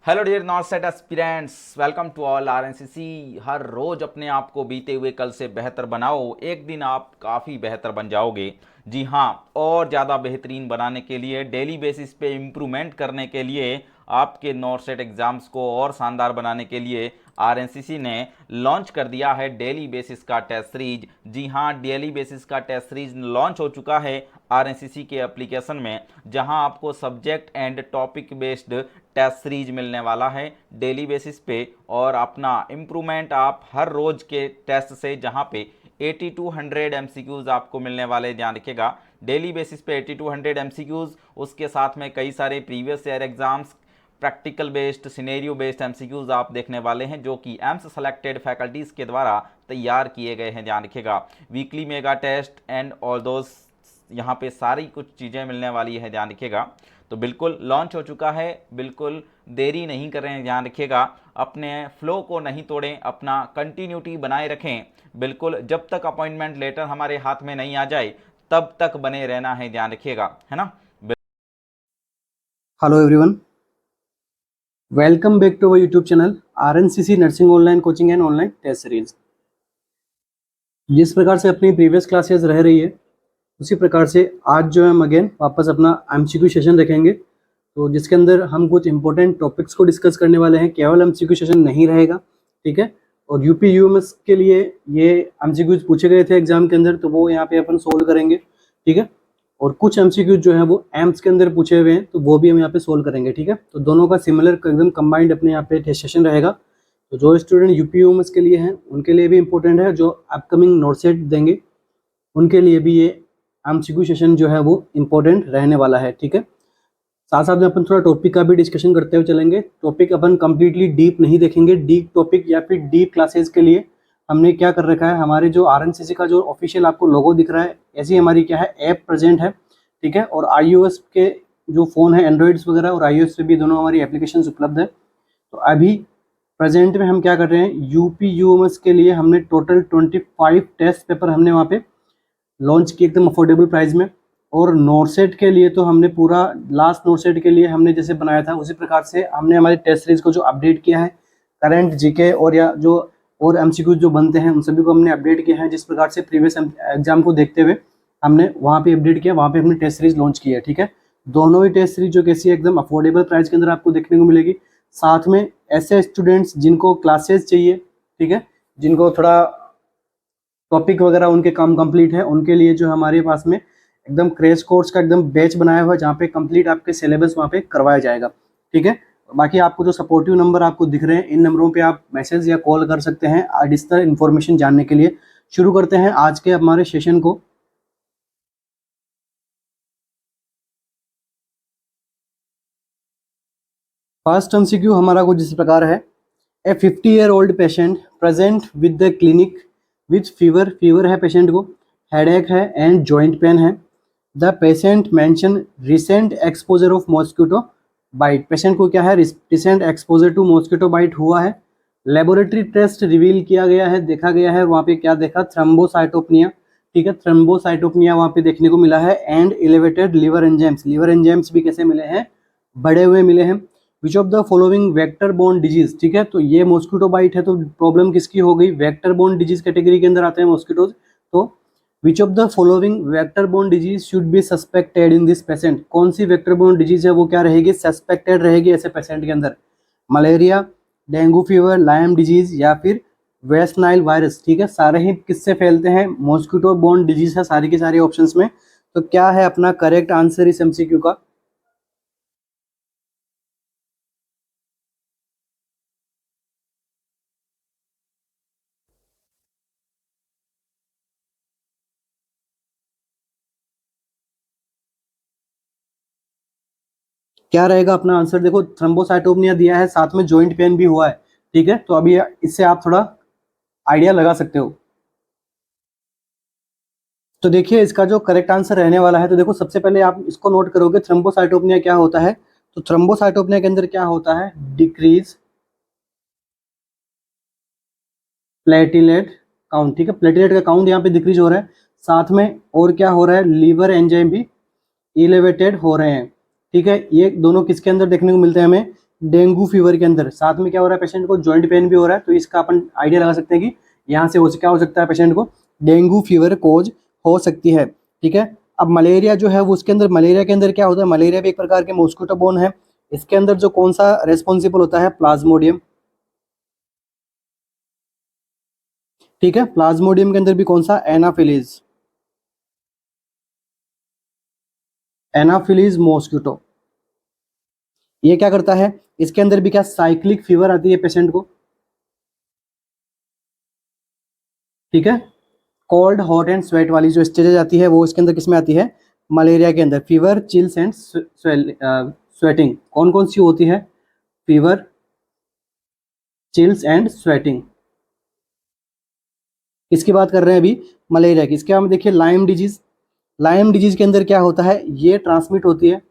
Hello dear NORCET aspirants, welcome to all RNCC. हर रोज अपने आप को बीते हुए कल से बेहतर बनाओ, एक दिन आप काफ़ी बेहतर बन जाओगे। जी हाँ, और ज़्यादा बेहतरीन बनाने के लिए, डेली बेसिस पे इम्प्रूवमेंट करने के लिए, आपके नॉर्सेट एग्ज़ाम्स को और शानदार बनाने के लिए आरएनसीसी ने लॉन्च कर दिया है डेली बेसिस का टेस्ट सीरीज। जी हाँ, डेली बेसिस का टेस्ट सीरीज लॉन्च हो चुका है आरएनसीसी के एप्लीकेशन में, जहां आपको subject and topic based test series मिलने वाला है डेली बेसिस पे। और अपना इम्प्रूवमेंट आप हर रोज के टेस्ट से, जहां पे 80 टू 100 एमसीक्यूज आपको मिलने वाले, ध्यान रखिएगा डेली बेसिस पे 80 टू 100 एमसीक्यूज, उसके साथ में कई सारे previous year exams, practical based, scenario based MCQs आप देखने वाले हैं, जो कि एम्स सेलेक्टेड फैकल्टीज के द्वारा तैयार किए गए हैं। ध्यान रखिएगा weekly mega test and all those, यहाँ पे सारी कुछ चीज़ें मिलने वाली है, ध्यान रखिएगा। तो बिल्कुल लॉन्च हो चुका है, बिल्कुल देरी नहीं करें, ध्यान रखिएगा अपने फ्लो को नहीं तोड़ें, अपना कंटिन्यूटी बनाए रखें। बिल्कुल जब तक अपॉइंटमेंट लेटर हमारे हाथ में नहीं आ जाए तब तक बने रहना है, ध्यान रखिएगा, है ना। Hello everyone, welcome back to our YouTube channel RNCC nursing online coaching and online test series. जिस प्रकार से अपनी प्रीवियस क्लासेस रह रही है, उसी प्रकार से आज जो है हम अगेन वापस अपना एमसीक्यू सेशन रखेंगे। तो जिसके अंदर हम कुछ इंपॉर्टेंट टॉपिक्स को डिस्कस करने वाले हैं। केवल एमसीक्यू सेशन नहीं रहेगा, ठीक है। और यूपी यूएमएस के लिए ये एमसीक्यूज पूछे गए थे एग्जाम के अंदर, तो वो यहाँ पे अपन सोल्व करेंगे, ठीक है। और कुछ एमसीक्यूज जो है वो एम्स के अंदर पूछे हुए हैं, तो वो भी हम यहाँ पे सोल्व करेंगे, ठीक है। तो दोनों का सिमिलर एकदम कंबाइंड अपने यहाँ पे टेस्ट सेशन रहेगा। तो जो स्टूडेंट यूपी यूएमएस के लिए हैं उनके लिए भी इंपॉर्टेंट है, जो अपकमिंग नोटसेट देंगे उनके लिए भी ये एमसीक्यू सेशन जो है वो इम्पोर्टेंट रहने वाला है, ठीक है। साथ साथ में अपन थोड़ा टॉपिक का भी डिस्कशन करते हुए चलेंगे। टॉपिक अपन कंप्लीटली डीप नहीं देखेंगे। डीप टॉपिक या फिर डीप क्लासेस के लिए हमने क्या कर रखा है, हमारे जो आरएनसीसी का जो ऑफिशियल आपको लोगो दिख रहा है, ऐसी हमारी क्या है ऐप प्रेजेंट है, ठीक है। और iOS के जो फ़ोन है, एंड्रॉइड्स वगैरह और iOS पे भी दोनों हमारी एप्लीकेशन उपलब्ध है। तो अभी प्रेजेंट में हम क्या कर रहे हैं, यूपी यूएमएस के लिए हमने टोटल 25 टेस्ट पेपर हमने वहाँ पे लॉन्च किए एकदम अफोर्डेबल प्राइस में। और नोटसेट के लिए तो हमने पूरा लास्ट नोटसेट के लिए हमने जैसे बनाया था उसी प्रकार से हमने हमारे टेस्ट सीरीज को जो अपडेट किया है, करंट जीके और या जो और एमसीक्यू जो बनते हैं उन सभी को हमने अपडेट किया है। जिस प्रकार से प्रीवियस एग्जाम को देखते हुए हमने वहाँ पे अपडेट किया, वहाँ पे हमने टेस्ट सीरीज लॉन्च की है, ठीक है। दोनों ही टेस्ट सीरीज जो कैसी है, एकदम अफोर्डेबल प्राइस के अंदर आपको देखने को मिलेगी। साथ में ऐसे स्टूडेंट्स जिनको क्लासेस चाहिए, ठीक है, जिनको थोड़ा टॉपिक वगैरह उनके काम कंप्लीट है, उनके लिए जो हमारे पास में एकदम क्रैश कोर्स का एकदम बैच बनाया हुआ है, जहाँ पे कंप्लीट आपके सिलेबस वहाँ पे करवाया जाएगा, ठीक है। बाकी आपको जो सपोर्टिव नंबर आपको दिख रहे हैं, इन नंबरों पे आप मैसेज या कॉल कर सकते हैं एडिशनल इन्फॉर्मेशन जानने के लिए। शुरू करते हैं आज के हमारे सेशन को। फर्स्ट एमसीक्यू हमारा कुछ इस प्रकार है। A 50-year-old patient present with the clinic with fever, fever है पेशेंट को, हेडेक है एंड जॉइंट पेन है। The patient mention recent exposure of mosquito bite, patient को क्या है, recent exposure to mosquito bite हुआ है। लेबोरेटरी टेस्ट रिवील किया गया है, देखा गया है, वहाँ पे क्या देखा, थ्रम्बोसाइटोपनिया, ठीक है, थ्रम्बोसाइटोपनिया वहाँ पे देखने को मिला है। And elevated liver enzymes, liver enzymes भी कैसे मिले हैं, बढ़े हुए मिले हैं। Which of the following vector borne disease, ठीक है, तो ये मॉस्किटो बाइट है, तो प्रॉब्लम किसकी हो गई, वेक्टर बोर्न डिजीज कैटेगरी के अंदर आते हैं मॉस्किटोज। तो which of the following vector borne disease should be suspected in this patient, कौन सी वेक्टर बोर्न डिजीज है वो क्या रहेगी, सस्पेक्टेड रहेगी ऐसे पेशेंट के अंदर। Malaria, dengue fever, Lyme disease या फिर वेस्ट नाइल वायरस, ठीक है, सारे ही किससे फैलते हैं, मॉस्किटो बोर्न डिजीज है सारी की सारी ऑप्शंस में। तो क्या है अपना करेक्ट आंसर इस एमसीक्यू का, क्या रहेगा अपना आंसर। देखो थ्रम्बोसाइटोपनिया दिया है, साथ में जॉइंट पेन भी हुआ है, ठीक है। तो अभी इससे आप थोड़ा आइडिया लगा सकते हो। तो देखिए इसका जो करेक्ट आंसर रहने वाला है, तो देखो सबसे पहले आप इसको नोट करोगे, थ्रम्बोसाइटोपनिया क्या होता है। तो थ्रम्बोसाइटोपनिया के अंदर क्या होता है, डिक्रीज प्लेटिलेट काउंट, ठीक है, प्लेटिलेट का काउंट यहाँ पे डिक्रीज हो रहा है। साथ में और क्या हो रहा है, लीवर एंजाइम भी इलेवेटेड हो रहे हैं, ठीक है। ये दोनों किसके अंदर देखने को मिलते हैं हमें, डेंगू फीवर के अंदर साथ में क्या हो रहा है, पेशेंट को जॉइंट पेन भी हो रहा है, तो इसका अपन आइडिया लगा सकते हैं कि यहाँ से क्या हो सकता है, पेशेंट को डेंगू फीवर कोज हो सकती है। ठीक है, अब मलेरिया जो है वो उसके अंदर, मलेरिया के अंदर क्या होता है, मलेरिया भी एक प्रकार के मॉस्किटो बोर्न है। इसके अंदर जो कौन सा रेस्पॉन्सिबल होता है, प्लाज्मोडियम। ठीक है, प्लाज्मोडियम के अंदर भी कौन सा, एनाफिलीज, एनाफिलीज मॉस्किटो। ये क्या करता है, इसके अंदर भी क्या साइक्लिक फीवर आती है पेशेंट को। ठीक है, कोल्ड हॉट एंड स्वेट वाली जो स्टेजेज आती है वो इसके अंदर किस में आती है, मलेरिया के अंदर। फीवर, चिल्स एंड स्वेटिंग कौन कौन सी होती है, फीवर, चिल्स एंड स्वेटिंग। किसकी बात कर रहे हैं अभी, मलेरिया की। इसके बाद देखिए लाइम डिजीज। लाइम डिजीज के अंदर क्या होता है, ये ट्रांसमिट होती है,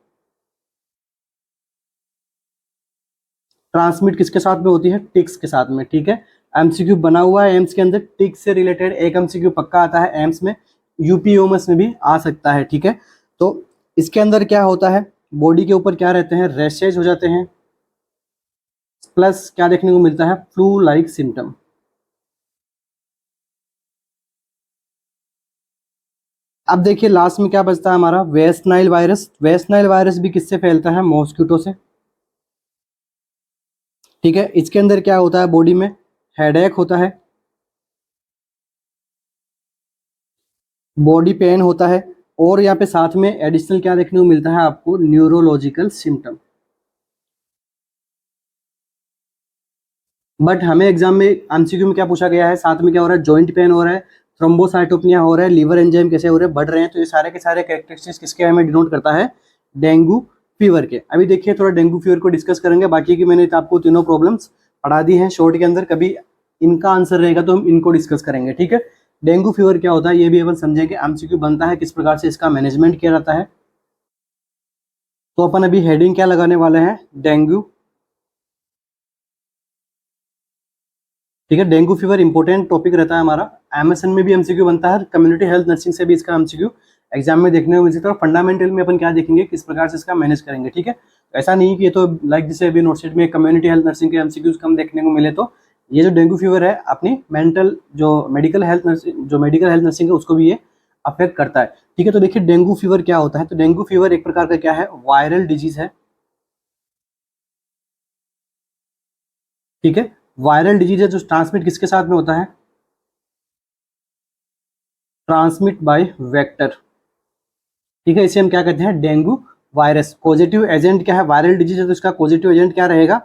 ट्रांसमिट किसके साथ में होती है, टिक्स के साथ में। ठीक है, एमसीक्यू बना हुआ है एम्स के अंदर, टिक्स से रिलेटेड एक एमसीक्यू पक्का आता है एम्स में, यूपीओमएस में भी आ सकता है। ठीक है, तो इसके अंदर क्या होता है, बॉडी के ऊपर क्या रहते हैं, रैशेज हो जाते हैं, प्लस क्या देखने को मिलता है, फ्लू लाइक सिम्टम। अब देखिए लास्ट में क्या बचता है हमारा, West Nile virus. West Nile virus भी किससे फैलता है, मॉस्किटो से। ठीक है, इसके अंदर क्या होता है, बॉडी में हेडेक होता है, बॉडी पेन होता है, और यहाँ पे साथ में एडिशनल क्या देखने को मिलता है आपको, न्यूरोलॉजिकल सिम्टम। बट हमें एग्जाम में एमसीक्यू में क्या पूछा गया है, साथ में क्या हो रहा है, जॉइंट पेन हो रहा है, थ्रोम्बोसाइटोपिनिया हो रहा है, लीवर एंजाइम कैसे हो रहे हैं, बढ़ रहे हैं, तो ये सारे के सारे कैरेक्टरिस्टिक्स किसके हमें डिनोट करता है, डेंगू फीवर के। अभी देखिए थोड़ा डेंगू फीवर को डिस्कस करेंगे, बाकी की मैंने तो आपको तीनों प्रॉब्लम्स पढ़ा दी हैं शॉर्ट के अंदर, कभी इनका आंसर रहेगा तो हम इनको डिस्कस करेंगे। ठीक है, डेंगू फीवर क्या होता है ये भी अपन समझेंगे, एमसीक्यू बनता है किस प्रकार से, इसका मैनेजमेंट किया जाता है। तो अपन अभी हेडिंग क्या लगाने वाले हैं, डेंगू। ठीक है, डेंगू फीवर इंपॉर्टेंट टॉपिक रहता है हमारा, एमएसएन में भी एमसीक्यू बनता है, कम्युनिटी हेल्थ नर्सिंग से भी इसका एमसीक्यू एग्जाम में देखने को मिल सकता है। और फंडामेंटल में अपन क्या देखेंगे, किस प्रकार से इसका मैनेज करेंगे। ठीक है, ऐसा नहीं कि ये तो लाइक जैसे अभी नोटशीट में कम्युनिटी हेल्थ नर्सिंग के एमसीक्यूज कम देखने को मिले, तो ये जो डेंगू फीवर है अपनी मेंटल जो मेडिकल हेल्थ नर्सिंग है उसको भी ये अफेक्ट करता है। ठीक है, तो देखिए डेंगू फीवर क्या होता है, तो डेंगू फीवर एक प्रकार का क्या है, वायरल डिजीज है। ठीक है, वायरल डिजीज है जो ट्रांसमिट किसके साथ में होता है, ट्रांसमिट बाय वेक्टर। ठीक है, इसे हम क्या कहते हैं, डेंगू वायरस। पॉजिटिव एजेंट क्या है, वायरल डिजीज है तो इसका पॉजिटिव एजेंट क्या रहेगा,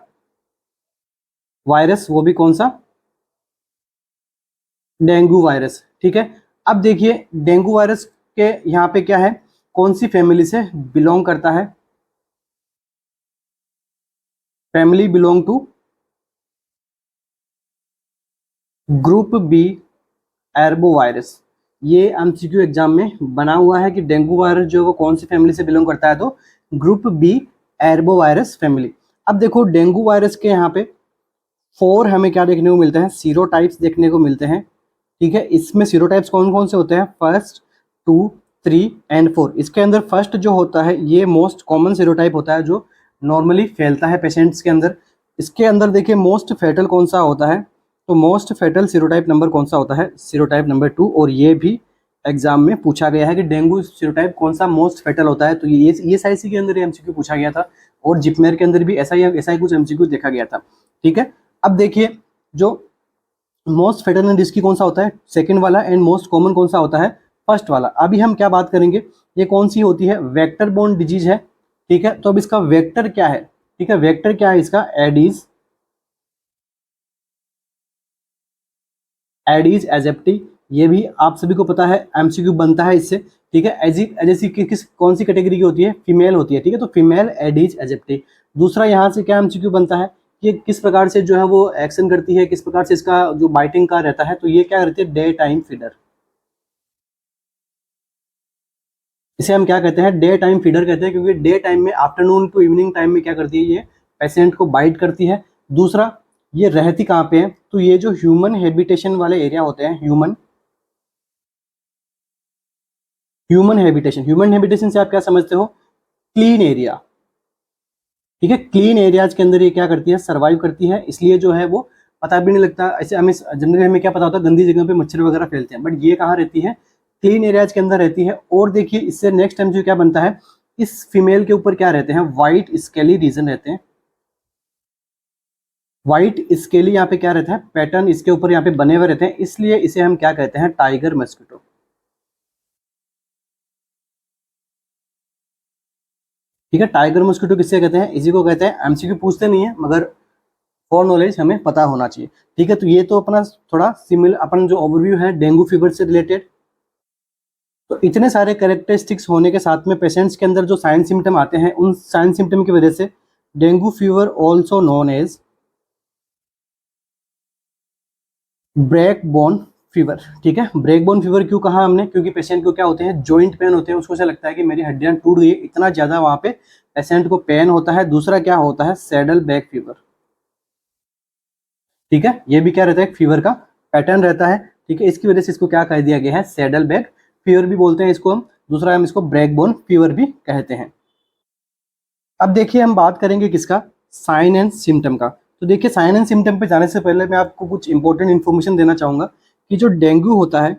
वायरस, वो भी कौन सा, डेंगू वायरस। ठीक है, अब देखिए डेंगू वायरस के यहाँ पे क्या है, कौन सी फैमिली से बिलोंग करता है, family belong to group B arbovirus. ये एमसीक्यू एग्जाम में बना हुआ है कि डेंगू वायरस जो है वो कौन सी फैमिली से बिलोंग करता है, तो ग्रुप बी एर्बो वायरस फैमिली। अब देखो डेंगू वायरस के यहाँ पे 4 हमें क्या देखने को मिलते हैं, सीरोटाइप्स देखने को मिलते हैं। ठीक है, इसमें सीरोटाइप्स कौन कौन से होते हैं, फर्स्ट, 2, 3 एंड 4। इसके अंदर फर्स्ट जो होता है ये मोस्ट कॉमन सीरोटाइप होता है जो नॉर्मली फैलता है पेशेंट्स के अंदर। इसके अंदर देखिए मोस्ट फेटल कौन सा होता है, तो मोस्ट फेटल सीरोटाइप नंबर कौन सा होता है, सीरोटाइप नंबर 2। और ये भी एग्जाम में पूछा गया है कि डेंगू सीरोटाइप कौन सा मोस्ट फेटल होता है, तो ये साइसी के अंदर एमसीक्यू पूछा गया था, और जिपमेर के अंदर भी ऐसा ही कुछ एमसीक्यू देखा गया था। ठीक है, अब देखिए जो मोस्ट फेटल एंड रिस्की कौन सा होता है, सेकंड वाला, एंड मोस्ट कॉमन कौन सा होता है, फर्स्ट वाला। अभी हम क्या बात करेंगे, ये कौन सी होती है, वेक्टर बोर्न डिजीज है। ठीक है, तो अब इसका वेक्टर क्या है, ठीक है, वेक्टर क्या है इसका, एडीज, एडीज एजिप्टी। ये भी आप सभी को पता है एमसीक्यू बनता है इससे। ठीक है, एजेसी किस कौन सी कैटेगरी की होती है, फीमेल होती है। ठीक है, तो फीमेल एडीज एजिप्टी। दूसरा यहाँ से क्या एमसीक्यू बनता है, ये किस प्रकार से जो है वो एक्शन करती है, किस प्रकार से इसका जो बाइटिंग का रहता है, तो ये क्या रहती है, डे टाइम फीडर। इसे हम क्या कहते हैं, डे टाइम फीडर कहते हैं, क्योंकि डे टाइम में आफ्टरनून टू इवनिंग टाइम में क्या करती है, ये पेशेंट को बाइट करती है। दूसरा, ये रहती कहाँ पे है, तो ये जो ह्यूमन हैबिटेशन वाले एरिया होते हैं, ह्यूमन हैबिटेशन से आप क्या समझते हो, क्लीन एरिया। ठीक है। क्लीन एरियाज के अंदर ये क्या करती है, सर्वाइव करती है, इसलिए जो है वो पता भी नहीं लगता। ऐसे हमें जनरली हमें क्या पता होता है, गंदी जगह पे मच्छर वगैरह फैलते हैं, बट ये कहाँ रहती है, क्लीन एरियाज के अंदर रहती है। और देखिए इससे नेक्स्ट टाइम जो क्या बनता है, इस फीमेल के ऊपर क्या रहते हैं, व्हाइट स्केली रीजन रहते हैं। व्हाइट स्केली यहाँ पे क्या रहता है, पैटर्न इसके ऊपर यहाँ पे बने हुए रहते हैं, इसलिए इसे हम क्या कहते हैं, टाइगर मस्किटो। ठीक है, टाइगर मस्किटो किससे कहते हैं, इसी को कहते हैं। एमसीक्यू पूछते नहीं है, मगर फॉर नॉलेज हमें पता होना चाहिए। ठीक है, तो ये तो अपना थोड़ा सिमिलर अपन जो ओवरव्यू है डेंगू फीवर से रिलेटेड। तो इतने सारे कैरेक्टरिस्टिक्स होने के साथ में पेशेंट्स के अंदर जो साइन सिम्टम आते हैं, उन साइन सिम्टम की वजह से dengue fever also known as break bone fever. ठीक है, ब्रेक बोन फीवर क्यों कहा हमने, क्योंकि पेशेंट को क्या होते हैं, जॉइंट पेन होते हैं, उसको ऐसा लगता है कि मेरी हड्डियां टूट गई, इतना ज्यादा वहां पे पेशेंट को पेन होता है। दूसरा क्या होता है, सैडल बैक फीवर। ठीक है, ये भी क्या रहता है, एक फीवर का पैटर्न रहता है। ठीक है, इसकी वजह से इसको क्या कह दिया गया है, सैडल बैक फीवर भी बोलते हैं इसको हम। दूसरा हम इसको ब्रेक बोन फीवर भी कहते हैं। अब देखिए हम बात करेंगे किसका, साइन एंड सिम्टम का। तो देखिए साइन एंड सिम्टम पे जाने से पहले मैं आपको कुछ इंपॉर्टेंट इन्फॉर्मेशन देना चाहूंगा कि जो डेंगू होता है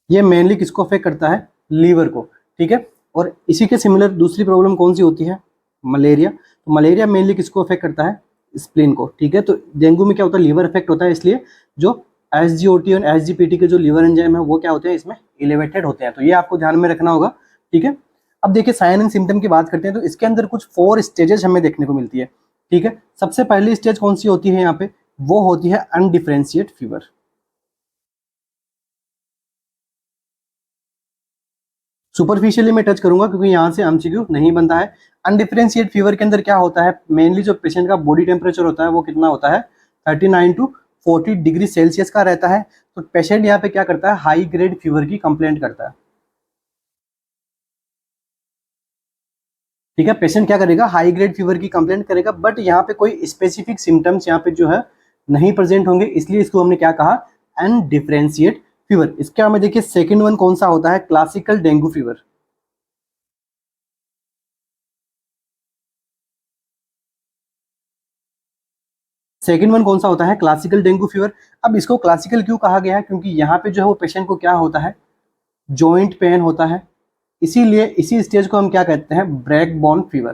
ये मेनली किसको अफेक्ट करता है, लीवर को। ठीक है, और इसी के सिमिलर दूसरी प्रॉब्लम कौन सी होती है, मलेरिया। तो मलेरिया मेनली किसको अफेक्ट करता है, स्प्लीन को। ठीक है, तो डेंगू में क्या होता है, लीवर अफेक्ट होता है, इसलिए जो एसजीओटी और एसजीपीटी के जो लीवर एंजाइम है वो क्या होते हैं, इसमें एलिवेटेड होते हैं। तो ये आपको ध्यान में रखना होगा। ठीक है, अब देखिए साइन एंड सिम्टम की बात करते हैं, तो इसके अंदर कुछ 4 स्टेजेस हमें देखने को मिलती है। ठीक है, सबसे पहली स्टेज कौन सी होती है यहाँ पे, वो होती है अनडिफरेंशिएट फीवर। सुपरफिशियली मैं टच करूंगा क्योंकि यहाँ से एमसीक्यू नहीं बनता है। अनडिफरेंशिएट फीवर के अंदर क्या होता है, मेनली जो पेशेंट का बॉडी टेम्परेचर होता है वो कितना होता है, 39 टू 40 डिग्री सेल्सियस का रहता है। तो पेशेंट यहाँ पे क्या करता है, हाई ग्रेड फीवर की कंप्लेंट करता है। ठीक है, पेशेंट क्या करेगा, हाई ग्रेड फीवर की कंप्लेंट करेगा, बट यहाँ पे कोई स्पेसिफिक सिम्टम्स यहाँ पे जो है नहीं प्रेजेंट होंगे, इसलिए इसको हमने क्या कहा, अनडिफरेंशिएट फीवर। इसके में देखिए सेकंड वन कौन सा होता है, classical dengue fever. Second one कौन सा होता है, क्लासिकल डेंगू फीवर। अब इसको क्लासिकल क्यों कहा गया है, क्योंकि यहाँ पे जो है वो पेशेंट को क्या होता है, जॉइंट पेन होता है, इसीलिए इसी स्टेज को हम क्या कहते हैं, ब्रेक बोन फीवर।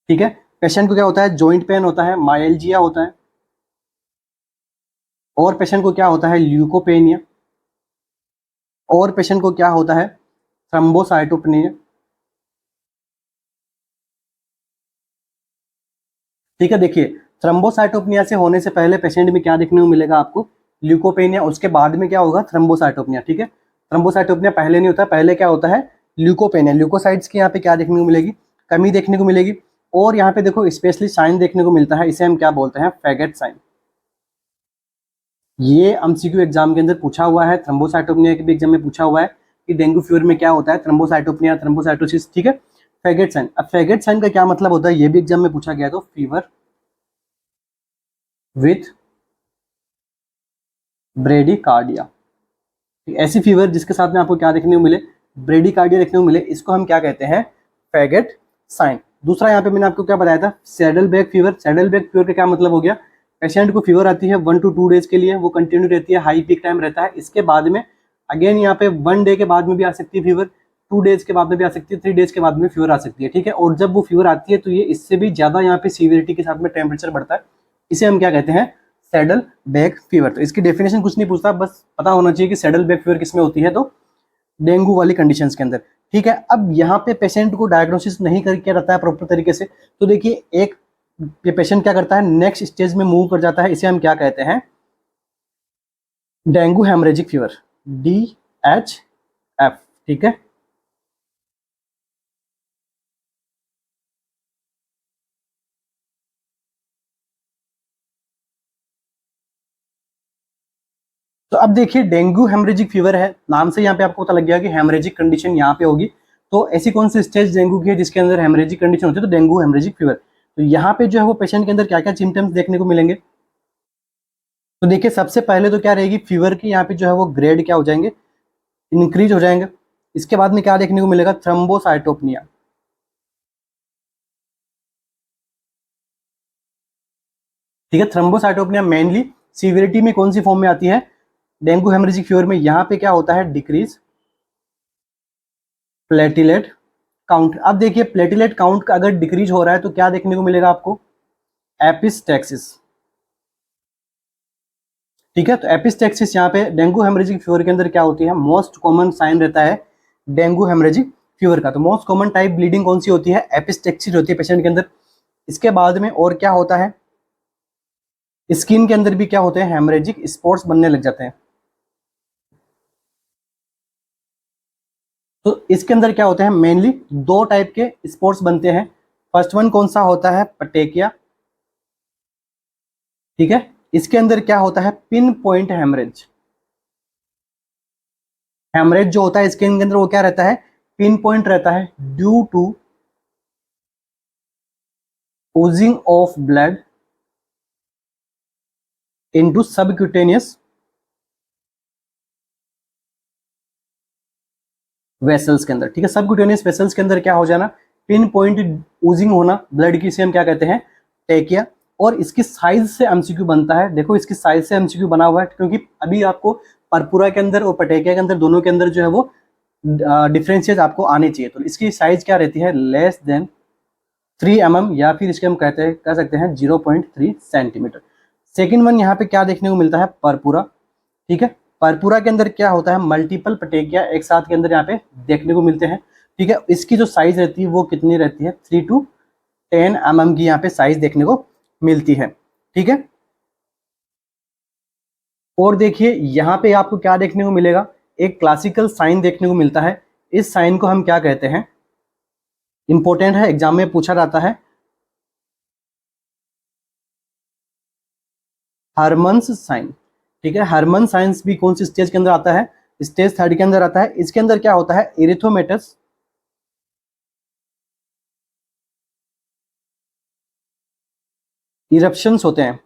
ठीक है, पेशेंट को क्या होता है, जॉइंट पेन होता है, माइल्जिया होता है, और पेशेंट को क्या होता है, ल्यूकोपेनिया, और पेशेंट को क्या होता है, थ्रम्बोसाइटोपेनिया। ठीक है, देखिए थ्रम्बोसाइटोपेनिया से होने से पहले पेशेंट में क्या देखने को मिलेगा आपको, ल्यूकोपेनिया, उसके बाद में क्या होगा, थ्रम्बोसाइटोपेनिया। ठीक है, थ्रम्बोसाइटोपेनिया पहले नहीं होता, पहले क्या होता है, ल्यूकोपेनिया। ल्यूकोसाइट्स की यहाँ पे क्या देखने को मिलेगी, कमी देखने को मिलेगी। और यहाँ पे देखो स्पेशली साइन देखने को मिलता है, इसे हम क्या बोलते हैं, फैगेट साइन। ये एमसीक्यू एग्जाम के अंदर पूछा हुआ है, थ्रम्बोसाइटोपेनिया के भी एग्जाम में पूछा हुआ है कि डेंगू फीवर में क्या होता है, थ्रम्बोसाइटोपेनिया, थ्रम्बोसाइटोसिस। ठीक है, फैगेट साइन। अब फैगेट साइन का क्या मतलब होता है, ये भी एग्जाम में पूछा गया, तो फीवर विथ ब्रेडिकार्डिया। ऐसी फीवर जिसके साथ में आपको क्या देखने को मिले, ब्रेडिकार्डिया देखने को मिले, इसको हम क्या कहते हैं, फैगेट साइन। दूसरा यहाँ पे मैंने आपको क्या बताया था, saddle back fever. Saddle back fever का क्या मतलब हो गया, पेशेंट को फीवर आती है 1 to 2 डेज के लिए, वो कंटिन्यू रहती है, हाई पीक टाइम रहता है। इसके बाद में अगेन यहाँ पे 1 डे के बाद में भी आ सकती है फीवर, 2 डेज के बाद में भी आ सकती है, 3 डेज के बाद में फीवर आ सकती है। ठीक है, और जब वो फीवर आती है तो ये इससे भी ज्यादा यहाँ पे सीवियरिटी के साथ में टेम्परेचर बढ़ता है, इसे हम क्या कहते हैं, सैडल बैक फीवर। तो इसकी डेफिनेशन कुछ नहीं पूछता, बस पता होना चाहिए कि सैडल बैक फीवर किसमें होती है, तो डेंगू वाली कंडीशंस के अंदर। ठीक है, अब यहाँ पे पेशेंट को डायग्नोसिस नहीं करके रहता है प्रॉपर तरीके से, तो देखिए एक ये पेशेंट क्या करता है, नेक्स्ट स्टेज में मूव कर जाता है, इसे हम क्या कहते हैं, डेंगू हेमरेजिक फीवर, DHF। ठीक है, तो अब देखिए डेंगू हेमरेजिक फीवर है, नाम से यहाँ पे आपको पता लग गया कि हेमरेजिक कंडीशन यहाँ पे होगी। तो ऐसी कौन सी स्टेज डेंगू की है जिसके अंदर हेमरेजिक कंडीशन होती है, तो डेंगू हेमरेजिक फीवर। तो यहाँ पे जो है वो पेशेंट के अंदर क्या क्या सिम्टम्स देखने को मिलेंगे, तो देखिए सबसे पहले तो क्या रहेगी, फीवर की यहाँ पे जो है वो ग्रेड क्या हो जाएंगे, इंक्रीज हो जाएंगे। इसके बाद में क्या देखने को मिलेगा, थ्रम्बोसाइटोपनिया। ठीक है, थ्रम्बोसाइटोपनिया मेनली सीवियरिटी में कौन सी फॉर्म में आती है, डेंगू हेमरेजिक फीवर में। यहाँ पे क्या होता है, डिक्रीज प्लेटिलेट काउंट। अब देखिए प्लेटिलेट काउंट का अगर डिक्रीज हो रहा है तो क्या देखने को मिलेगा आपको, एपिस्टेक्सिस। ठीक है, तो एपिस्टेक्सिस यहाँ पे डेंगू हेमरेजिक फीवर के अंदर क्या होती है, मोस्ट कॉमन साइन रहता है डेंगू हेमरेजिक फीवर का। तो मोस्ट कॉमन टाइप ब्लीडिंग कौन सी होती है, एपिस्टेक्सिस होती है पेशेंट के अंदर। इसके बाद में और क्या होता है, स्किन के अंदर भी क्या होते हैं, हेमरेजिक स्पॉट्स बनने लग जाते हैं। तो इसके अंदर क्या होते हैं, मेनली दो टाइप के स्पॉट्स बनते हैं। फर्स्ट वन कौन सा होता है, पटेकिया। ठीक है, इसके अंदर क्या होता है, पिन पॉइंट हेमरेज। हेमरेज जो होता है स्किन के अंदर वो क्या रहता है, पिन पॉइंट रहता है, due to oozing of blood into subcutaneous vessels के अंदर। ठीक है, सबक्यूटेनियस वेसल्स के अंदर क्या हो जाना, पिन पॉइंट ओजिंग होना ब्लड की, से हम क्या कहते हैं, टेकिया। और इसकी साइज से एमसीक्यू बनता है। देखो इसकी साइज से एमसीक्यू बना हुआ है क्योंकि अभी आपको परपुरा के अंदर और पटेकिया के अंदर दोनों के अंदर जो है वो डिफरेंशिएट आपको आने चाहिए। तो इसकी साइज क्या रहती है, लेस देन 3 mm, या फिर इसके हम कह सकते हैं 0.3 सेंटीमीटर। सेकेंड वन यहाँ पे क्या देखने को मिलता है, परपुरा। ठीक है, परपुरा के अंदर क्या होता है, मल्टीपल पटेकिया एक साथ के अंदर यहाँ पे देखने को मिलते हैं। ठीक है, इसकी जो साइज रहती है वो कितनी रहती है, 3 to 10 mm की यहाँ पे साइज देखने को मिलती है। ठीक है, और देखिए यहाँ पे आपको क्या देखने को मिलेगा, एक क्लासिकल साइन देखने को मिलता है। इस साइन को हम क्या कहते हैं, इंपॉर्टेंट है, एग्जाम में पूछा जाता है, हरमन्स साइन। ठीक है, हरमन साइंस भी कौन सी स्टेज के अंदर आता है, स्टेज 3 के अंदर आता है। इसके अंदर क्या होता है, इरिथोमेटस इरप्शंस होते हैं।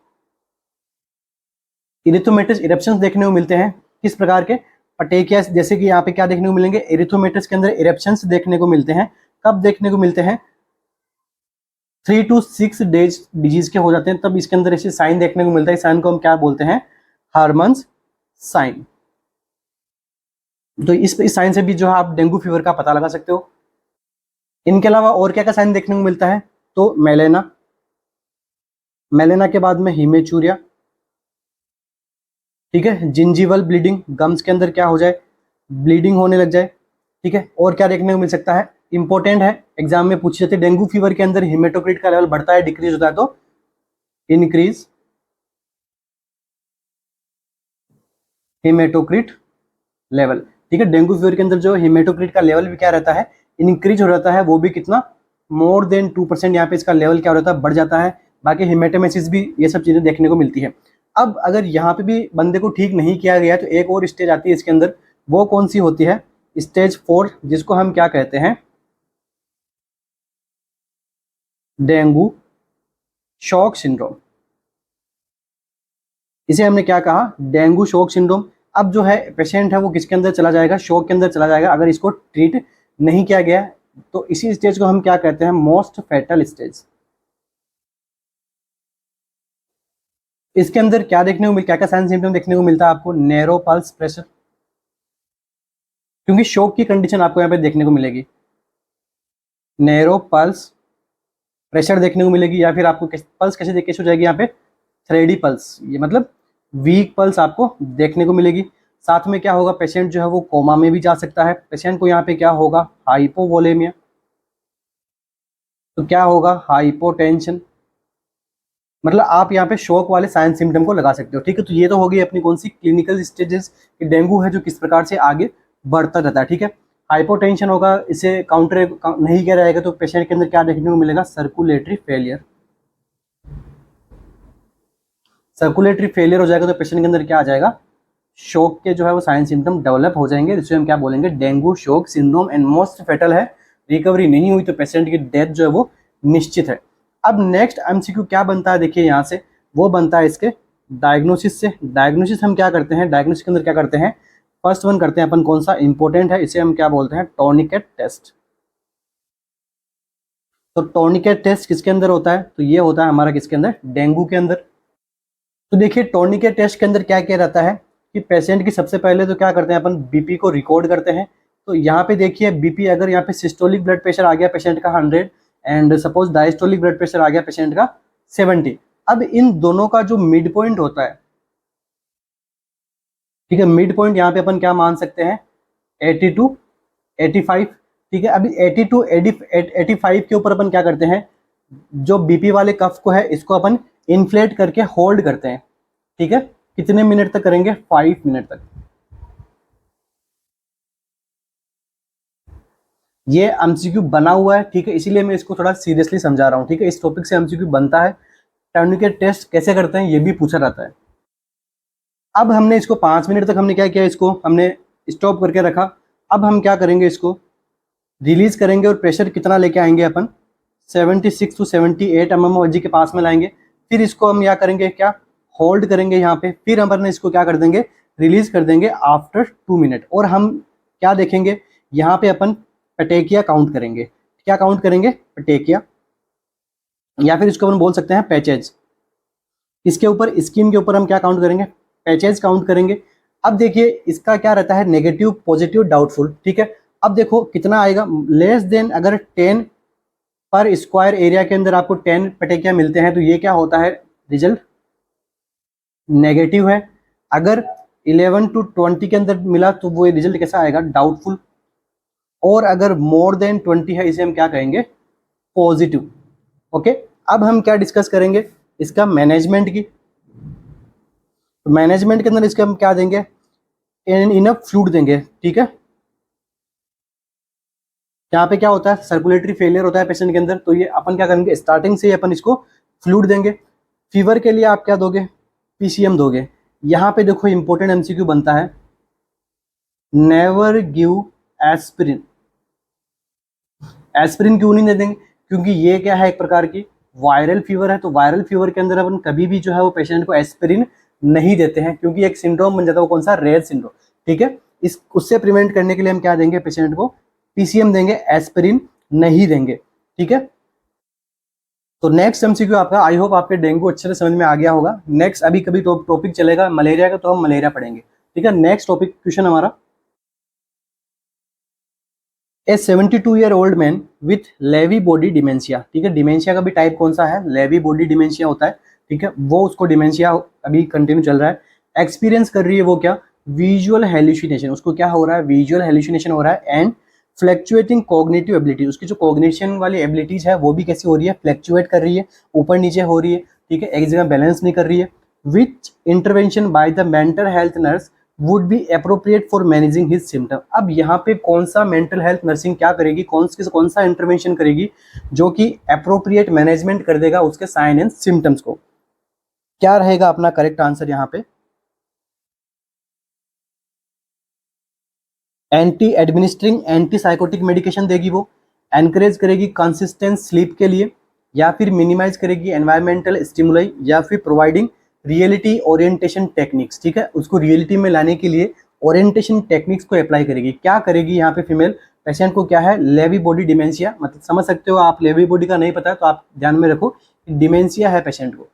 इरिथोमेटस इरप्शंस देखने को मिलते हैं किस प्रकार के, पटेकिया जैसे कि यहाँ पे क्या देखने को मिलेंगे, इरिथोमेटस के अंदर इरप्शंस देखने को मिलते हैं। कब देखने को मिलते हैं, 3 to 6 डेज डिजीज के हो जाते हैं तब इसके अंदर ऐसे साइन देखने को मिलता है। साइन को हम क्या बोलते हैं, हरमन्स साइन। तो इस साइन से भी जो है आप डेंगू फीवर का पता लगा सकते हो। इनके अलावा और क्या क्या साइन देखने को मिलता है, तो मेलेना, मेलेना के बाद में हिमेचूरिया। ठीक है, जिंजीवल ब्लीडिंग, गम्स के अंदर क्या हो जाए, ब्लीडिंग होने लग जाए। ठीक है, और क्या देखने को मिल सकता है, इंपॉर्टेंट है, एग्जाम में पूछी जाती है, डेंगू फीवर के अंदर हिमेटोक्रिट का लेवल बढ़ता है डिक्रीज होता है, तो इंक्रीज हिमेटोक्रिट लेवल। ठीक है, डेंगू फीवर के अंदर जो हिमेटोक्रिट का लेवल भी क्या रहता है, इंक्रीज हो जाता है, वो भी कितना, मोर देन 2% यहाँ पे इसका लेवल क्या हो जाता है, बढ़ जाता है। बाकी हिमेटोमेसिस भी, ये सब चीजें देखने को मिलती है। अब अगर यहाँ पे भी बंदे को ठीक नहीं किया गया तो एक और स्टेज आती है इसके अंदर, वो कौन सी होती है, स्टेज 4, जिसको हम क्या कहते हैं, डेंगू शॉक सिंड्रोम। इसे हमने क्या कहा, डेंगू शॉक सिंड्रोम। अब जो है पेशेंट है वो किसके अंदर चला जाएगा, शॉक के अंदर चला जाएगा अगर इसको ट्रीट नहीं किया गया। तो इसी स्टेज को हम क्या कहते हैं, मोस्ट फैटल स्टेज। इसके अंदर क्या देखने को मिल, क्या क्या साइन सिम्टम देखने को मिलता है आपको, नैरो पल्स प्रेशर, क्योंकि शॉक की कंडीशन आपको यहाँ पे देखने को मिलेगी, नैरो पल्स प्रेशर देखने को मिलेगी। या फिर आपको पल्स कैसे हो जाएगी, यहाँ पे थ्रेडी पल्स, ये मतलब वीक पल्स आपको देखने को मिलेगी। साथ में क्या होगा, पेशेंट जो है वो कोमा में भी जा सकता है। पेशेंट को यहाँ पे क्या होगा, हाइपोवोलेमिया, तो क्या होगा, हाइपोटेंशन। मतलब आप यहाँ पे शॉक वाले साइन सिम्टम को लगा सकते हो। ठीक है, तो ये तो हो गई अपनी कौन सी, क्लिनिकल स्टेजेस कि डेंगू है जो किस प्रकार से आगे बढ़ता रहता है। ठीक है, हाइपोटेंशन होगा, इसे काउंटर नहीं किया जाएगा तो पेशेंट के अंदर क्या देखने को मिलेगा, सर्कुलेटरी फेलियर। सर्कुलेटरी फेलियर हो जाएगा तो पेशेंट के अंदर क्या आ जाएगा, शॉक के जो है वो साइन सिम्टम डेवलप हो जाएंगे, जिसे हम क्या बोलेंगे, dengue shock syndrome. And most fatal है, रिकवरी नहीं हुई तो पेशेंट की डेथ जो है वो निश्चित है। अब नेक्स्ट एमसीक्यू क्या बनता है, देखिए यहाँ से वो बनता है इसके डायग्नोसिस से। डायग्नोसिस हम क्या करते हैं, डायग्नोसिस के अंदर क्या करते हैं, फर्स्ट वन करते हैं अपन, कौन सा इंपॉर्टेंट है, इसे हम क्या बोलते हैं, टॉर्निकेट टेस्ट। तो टॉर्निकेट टेस्ट किसके अंदर होता है, तो ये होता है हमारा किसके अंदर, डेंगू के अंदर। तो देखिए टॉर्निकेट टेस्ट के अंदर क्या क्या रहता है कि पेशेंट की सबसे पहले तो क्या करते हैं अपन, बीपी को रिकॉर्ड करते हैं। तो यहाँ पे देखिए बीपी, अगर यहाँ पे सिस्टोलिक ब्लड प्रेशर आ गया पेशेंट का 100 and suppose diastolic blood pressure आ गया पेशेंट का 70, अब इन दोनों का जो मिड पॉइंट होता है, ठीक है, मिड पॉइंट यहाँ पे अपन क्या मान सकते हैं, 80 टू 85। ठीक है, अभी 80 टू 85 के ऊपर अपन क्या करते हैं, जो बीपी वाले कफ को है इसको अपन इन्फ्लेट करके होल्ड करते हैं। ठीक है, कितने मिनट तक करेंगे, 5 मिनट तक। ये एमसीक्यू बना हुआ है, ठीक है, इसीलिए मैं इसको थोड़ा सीरियसली समझा रहा हूँ। ठीक है, इस टॉपिक से एमसीक्यू बनता है। टर्निकेट टेस्ट कैसे करते हैं ये भी पूछा जाता है। अब हमने इसको 5 मिनट तक हमने क्या किया, इसको हमने स्टॉप करके रखा। अब हम क्या करेंगे, इसको रिलीज करेंगे और प्रेशर कितना लेके आएंगे अपन, 76 टू 78 mmHg के पास में लाएंगे। फिर इसको हम क्या करेंगे, क्या होल्ड करेंगे यहाँ पे, फिर अपन इसको क्या कर देंगे, रिलीज कर देंगे आफ्टर 2 मिनट। और हम क्या देखेंगे, यहाँ पे अपन पटेकिया काउंट करेंगे। क्या काउंट करेंगे, पटेकिया, या फिर इसको अपन बोल सकते हैं पैचेज। इसके ऊपर स्किन के ऊपर हम क्या काउंट करेंगे, पैचेज काउंट करेंगे। अब देखिए इसका क्या रहता है, नेगेटिव, पॉजिटिव, डाउटफुल। ठीक है, अब देखो कितना आएगा, लेस देन, अगर 10 पर स्क्वायर एरिया के अंदर आपको 10 पटेकिया मिलते हैं तो ये क्या होता है, रिजल्ट नेगेटिव है। अगर 11 टू 20 के अंदर मिला तो वो रिजल्ट कैसा आएगा, डाउटफुल। और अगर मोर देन 20 है, इसे हम क्या कहेंगे, पॉजिटिव। ओके, अब हम क्या डिस्कस करेंगे, इसका मैनेजमेंट की। मैनेजमेंट के अंदर इसके हम क्या देंगे, इनफ फ्लूइड देंगे। ठीक है, यहाँ पे क्या होता है, सर्कुलेटरी फेलियर होता है पेशेंट के अंदर, तो ये अपन क्या करेंगे, स्टार्टिंग से ही अपन इसको फ्लूइड देंगे। फीवर के लिए आप क्या दोगे, पीसीएम दोगे। यहाँ पे देखो इंपॉर्टेंट एमसीक्यू बनता है, नेवर गिव एस्पिरिन। एस्पिरिन क्यों नहीं दे देंगे, क्योंकि ये क्या है, एक प्रकार की वायरल फीवर है। तो वायरल फीवर के अंदर अपन कभी भी जो है वो पेशेंट को एस्पिरिन नहीं देते हैं, क्योंकि एक सिंड्रोम बन जाता है, वो कौन सा, रेयर सिंड्रोम। ठीक है, इस उससे प्रिवेंट करने के लिए हम क्या देंगे, पेशेंट को पीसीएम देंगे, एस्पिरिन नहीं देंगे। ठीक है, तो नेक्स्ट एमसीक्यू आपका, आई होप आपके डेंगू अच्छे से समझ में आ गया होगा। नेक्स्ट अभी कभी टॉपिक चलेगा मलेरिया का, तो हम मलेरिया पढ़ेंगे। ठीक है, नेक्स्ट टॉपिक क्वेश्चन हमारा, a 72-year-old man with Lewy body dementia. ठीक है, डिमेंशिया का भी टाइप कौन सा है, लेवी बॉडी डिमेंशिया होता है। ठीक है, वो उसको डिमेंशिया अभी कंटिन्यू चल रहा है। एक्सपीरियंस कर रही है वो क्या, विजुअल हेल्यूसिनेशन, उसको क्या हो रहा है, विजुअल हेल्यूसिनेशन हो रहा है। एंड फ्लैक्चुएटिंग कॉग्निटिव एबिलिटी, उसकी जो कॉग्निशन वाली एबिलिटीज है वो भी कैसी हो रही है, फ्लैक्चुएट कर रही है, ऊपर नीचे हो रही है। ठीक है, एक जगह बैलेंस नहीं कर रही है। Which intervention by the mental health nurse would be appropriate for managing his symptom. अब यहाँ पे कौन सा मेंटल हेल्थ नर्सिंग क्या करेगी, कौन सा इंटरवेंशन करेगी जो कि अप्रोप्रिएट मैनेजमेंट कर देगा उसके साइन एंड सिम्टम्स को। क्या रहेगा अपना करेक्ट आंसर यहाँ पे, anti administering anti psychotic medication देगी वो, एनकरेज करेगी कंसिस्टेंट स्लीप के लिए, या फिर मिनिमाइज करेगी एनवायरमेंटल स्टिमुलाई, या फिर प्रोवाइडिंग रियलिटी ओरिएंटेशन टेक्निक्स। ठीक है, उसको रियलिटी में लाने के लिए ओरिएंटेशन टेक्निक्स को अप्लाई करेगी। क्या करेगी यहाँ पे फीमेल पेशेंट को, क्या है, लेवी बॉडी डिमेंशिया, मतलब समझ सकते हो आप, लेवी बॉडी का नहीं पता है तो आप ध्यान में रखो डिमेंशिया है पेशेंट को।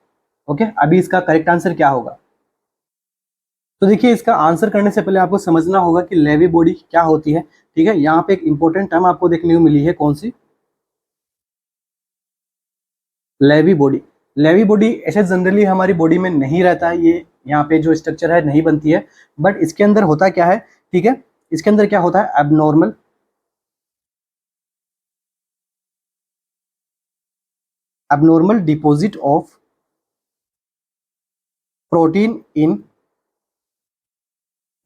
ओके, अभी इसका करेक्ट आंसर क्या होगा, तो देखिए इसका आंसर करने से पहले आपको समझना होगा कि लेवी बॉडी क्या होती है। ठीक है, यहाँ पे एक इंपॉर्टेंट टर्म आपको देखने को मिली है, कौन सी, लेवी बॉडी। लेवी बॉडी ऐसे जनरली हमारी बॉडी में नहीं रहता है, ये यहाँ पे जो स्ट्रक्चर है नहीं बनती है, बट इसके अंदर होता क्या है। ठीक है, इसके अंदर क्या होता है, abnormal deposit of protein in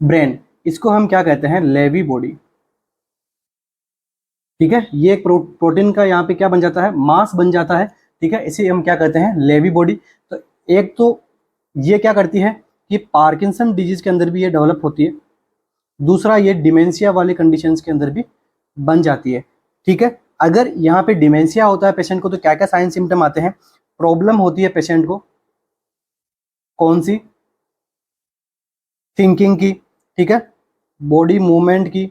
brain, इसको हम क्या कहते हैं, लेवी बॉडी। ठीक है, ये एक प्रोटीन का यहाँ पे क्या बन जाता है, मास बन जाता है। ठीक है, इसे हम क्या कहते हैं, लेवी बॉडी। तो एक तो ये क्या करती है कि पार्किंसन डिजीज के अंदर भी ये डेवलप होती है, दूसरा ये डिमेंशिया वाले कंडीशंस के अंदर भी बन जाती है। ठीक है, अगर यहाँ पे डिमेंशिया होता है पेशेंट को तो क्या क्या साइन सिम्टम आते हैं, प्रॉब्लम होती है पेशेंट को, कौन सी, थिंकिंग की। ठीक है, बॉडी मूवमेंट की,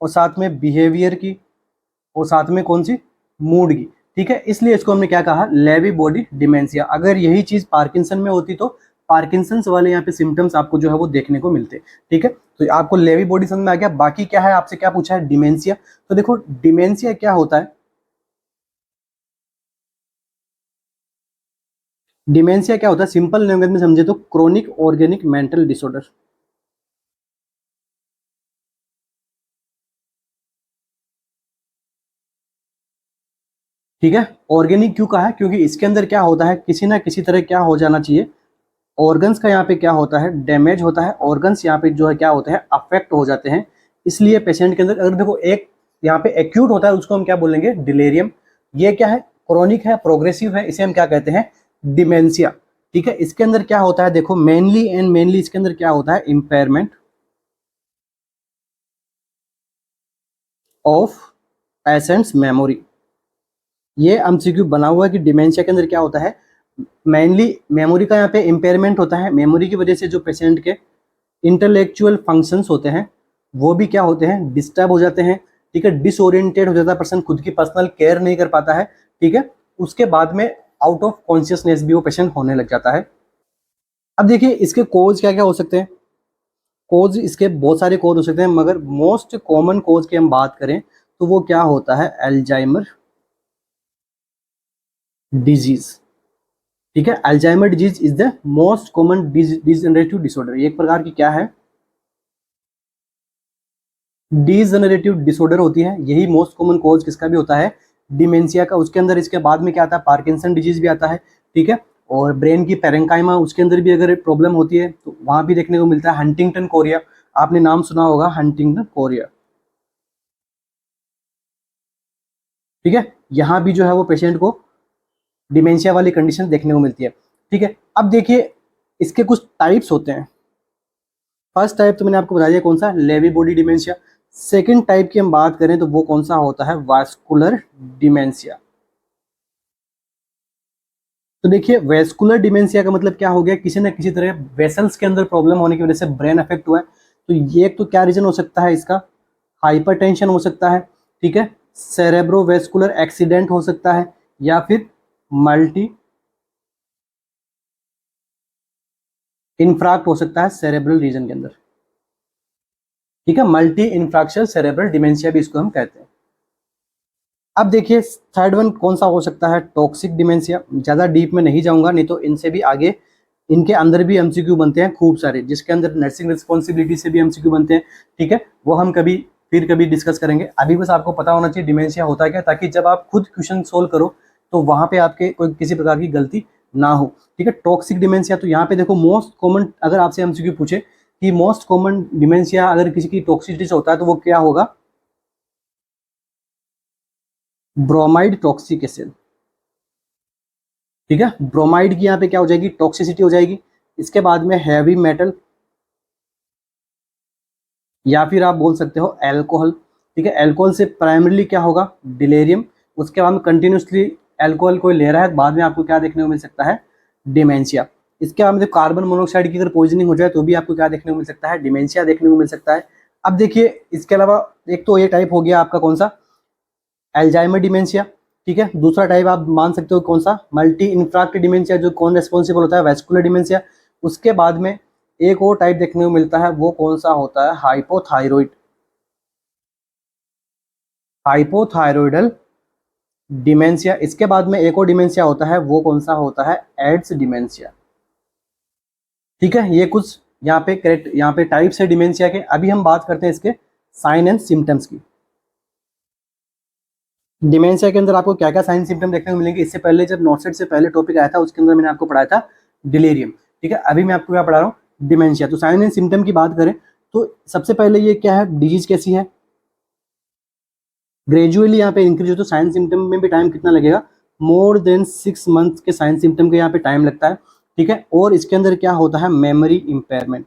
और साथ में बिहेवियर की, और साथ में कौन सी, मूड की। ठीक है, इसलिए इसको हमने क्या कहा, लेवी बॉडी डिमेंशिया। अगर यही चीज पार्किंसन में होती तो पार्किंसंस वाले यहाँ पे सिम्टम्स आपको जो है वो देखने को मिलते। ठीक है, तो आपको लेवी बॉडी समझ में आ गया। बाकी क्या है, आपसे क्या पूछा है, डिमेंशिया। तो देखो डिमेंशिया क्या होता है, डिमेंशिया क्या होता है, सिंपल लैंग्वेज में समझे तो क्रोनिक ऑर्गेनिक मेंटल डिसऑर्डर। ठीक है, ऑर्गेनिक क्यों कहा है, क्योंकि इसके अंदर क्या होता है, किसी ना किसी तरह क्या हो जाना चाहिए, ऑर्गन्स का यहाँ पे क्या होता है, डैमेज होता है, ऑर्गन्स यहाँ पे जो है क्या होते हैं, अफेक्ट हो जाते हैं। इसलिए पेशेंट के अंदर अगर देखो एक यहाँ पे एक्यूट होता है, उसको हम क्या बोलेंगे, डिलेरियम। ये क्या है, क्रोनिक है, प्रोग्रेसिव है, इसे हम क्या कहते हैं, डिमेंशिया। ठीक है, इसके अंदर क्या होता है, देखो मेनली इसके अंदर क्या होता है, इम्पेयरमेंट ऑफ पेशेंट्स मेमोरी। ये एमसीक्यू बना हुआ है कि डिमेंशिया के अंदर क्या होता है, मेनली मेमोरी का यहाँ पे इम्पेयरमेंट होता है। मेमोरी की वजह से जो पेशेंट के इंटेलेक्चुअल फंक्शंस होते हैं वो भी क्या होते हैं, डिस्टर्ब हो जाते हैं। ठीक है, डिसओरिएंटेड हो जाता है पर्सन, खुद की पर्सनल केयर नहीं कर पाता है। ठीक है, उसके बाद में आउट ऑफ कॉन्शियसनेस भी वो पेशेंट होने लग जाता है। अब देखिए इसके कोज क्या क्या हो सकते हैं, कोज इसके बहुत सारे कोज हो सकते हैं, मगर मोस्ट कॉमन कोज की हम बात करें तो वो क्या होता है, अल्जाइमर डिजीज। ठीक है, Alzheimer disease is the most common degenerative disorder. ये एक प्रकार की क्या है, डिजनरेटिव डिसऑर्डर होती है। यही मोस्ट कॉमन कॉज किसका भी होता है, डिमेंशिया का। उसके अंदर इसके बाद में क्या आता है, पार्किंसन डिजीज भी आता है। ठीक है, और ब्रेन की पेरेंकाइमा, उसके अंदर भी अगर प्रॉब्लम होती है तो वहां भी देखने को मिलता है। हंटिंगटन कोरिया, आपने नाम सुना होगा, हंटिंगटन कोरिया। ठीक है, यहाँ भी जो है वो पेशेंट को डिमेंशिया वाली कंडीशन देखने को मिलती है। ठीक है, अब देखिए इसके कुछ टाइप्स होते हैं। फर्स्ट टाइप तो मैंने आपको बता दिया कौन सा, Lewy body dementia. Second type की हम बात करें तो वो कौन सा होता है, वास्कुलर डिमेंशिया। तो देखिए वेस्कुलर डिमेंशिया का मतलब क्या हो गया, किसी न किसी तरह वेसल्स के अंदर प्रॉब्लम होने की वजह से ब्रेन अफेक्ट हुआ है। तो ये तो क्या रीजन हो सकता है इसका, हाइपरटेंशन हो सकता है। ठीक है, सेरेब्रोवेस्कुलर एक्सीडेंट हो सकता है, या फिर मल्टी इन्फ्राक्ट हो सकता है सेरेब्रल रीजन के अंदर। ठीक है, मल्टी इन्फ्राक्शन सेरेब्रल डिमेंशिया भी इसको हम कहते हैं। अब देखिए थर्ड वन कौन सा हो सकता है, टॉक्सिक डिमेंशिया। ज़्यादा डीप में नहीं जाऊंगा, नहीं तो इनसे भी आगे इनके अंदर भी एमसीक्यू बनते हैं खूब सारे, जिसके अंदर नर्सिंग रिस्पॉन्सिबिलिटी से भी एमसीक्यू बनते हैं। ठीक है, वो हम कभी फिर कभी डिस्कस करेंगे। अभी बस आपको पता होना चाहिए डिमेंशिया होता क्या, ताकि जब आप खुद क्वेश्चन सोल्व करो तो वहाँ पे आपके कोई किसी प्रकार की गलती ना हो। ठीक है, टॉक्सिक डिमेंशिया, तो यहाँ पे देखो मोस्ट कॉमन, अगर आपसे एमसीक्यू पूछे कि मोस्ट कॉमन डिमेंशिया अगर किसी की टॉक्सिसिटी से होता है तो वो क्या होगा, ब्रोमाइड टॉक्सिक एसिड। ठीक है, ब्रोमाइड की यहाँ पे क्या हो जाएगी, टॉक्सिसिटी हो जाएगी। इसके बाद में हैवी मेटल, या फिर आप बोल सकते हो अल्कोहल। ठीक है, अल्कोहल से प्राइमरीली क्या होगा, डिलेरियम। उसके बाद में कंटिन्यूसली अल्कोहल कोई ले रहा है, बाद में आपको क्या देखने को मिल सकता है, डिमेंशिया। इसके बाद में कार्बन मोनोऑक्साइड की अगर पॉइजनिंग हो जाए तो भी आपको क्या देखने को मिल सकता है, डिमेंशिया देखने को मिल सकता है। अब देखिए इसके अलावा एक तो ये टाइप हो गया आपका कौन सा, अल्जाइमर डिमेंशिया। ठीक है, दूसरा टाइप आप मान सकते हो कौन सा, मल्टी इन्फ्राक्ट डिमेंशिया, जो कौन रेस्पॉन्सिबल होता है, वेस्कुलर डिमेंशिया। उसके बाद में एक और टाइप देखने को मिलता है, वो कौन सा होता है, हाइपोथायरॉइड, हाइपोथायरॉइडल डिमेंशिया। इसके बाद में एक और डिमेंशिया होता है, वो कौन सा होता है, एड्स डिमेंशिया। ठीक है, ये कुछ यहाँ पे करेक्ट, यहाँ पे टाइप्स है डिमेंशिया के। अभी हम बात करते हैं इसके साइन एंड सिम्टम्स की। डिमेंशिया के अंदर आपको क्या क्या साइन सिम्टम देखने को मिलेंगे, इससे पहले जब नोटसेट से पहले टॉपिक आया था उसके अंदर मैंने आपको पढ़ाया था डिलेरियम। ठीक है, अभी मैं आपको क्या पढ़ा रहा हूँ, डिमेंशिया। तो साइन एंड सिम्टम की बात करें तो सबसे पहले ये क्या है, डिजीज कैसी है, ग्रेजुअली यहाँ पे इंक्रीज हो। तो साइन सिम्टम में भी टाइम कितना लगेगा, मोर देन 6 मंथ के साइन सिम्टम के यहाँ पे टाइम लगता है। ठीक है, और इसके अंदर क्या होता है, मेमोरी इंपेयरमेंट।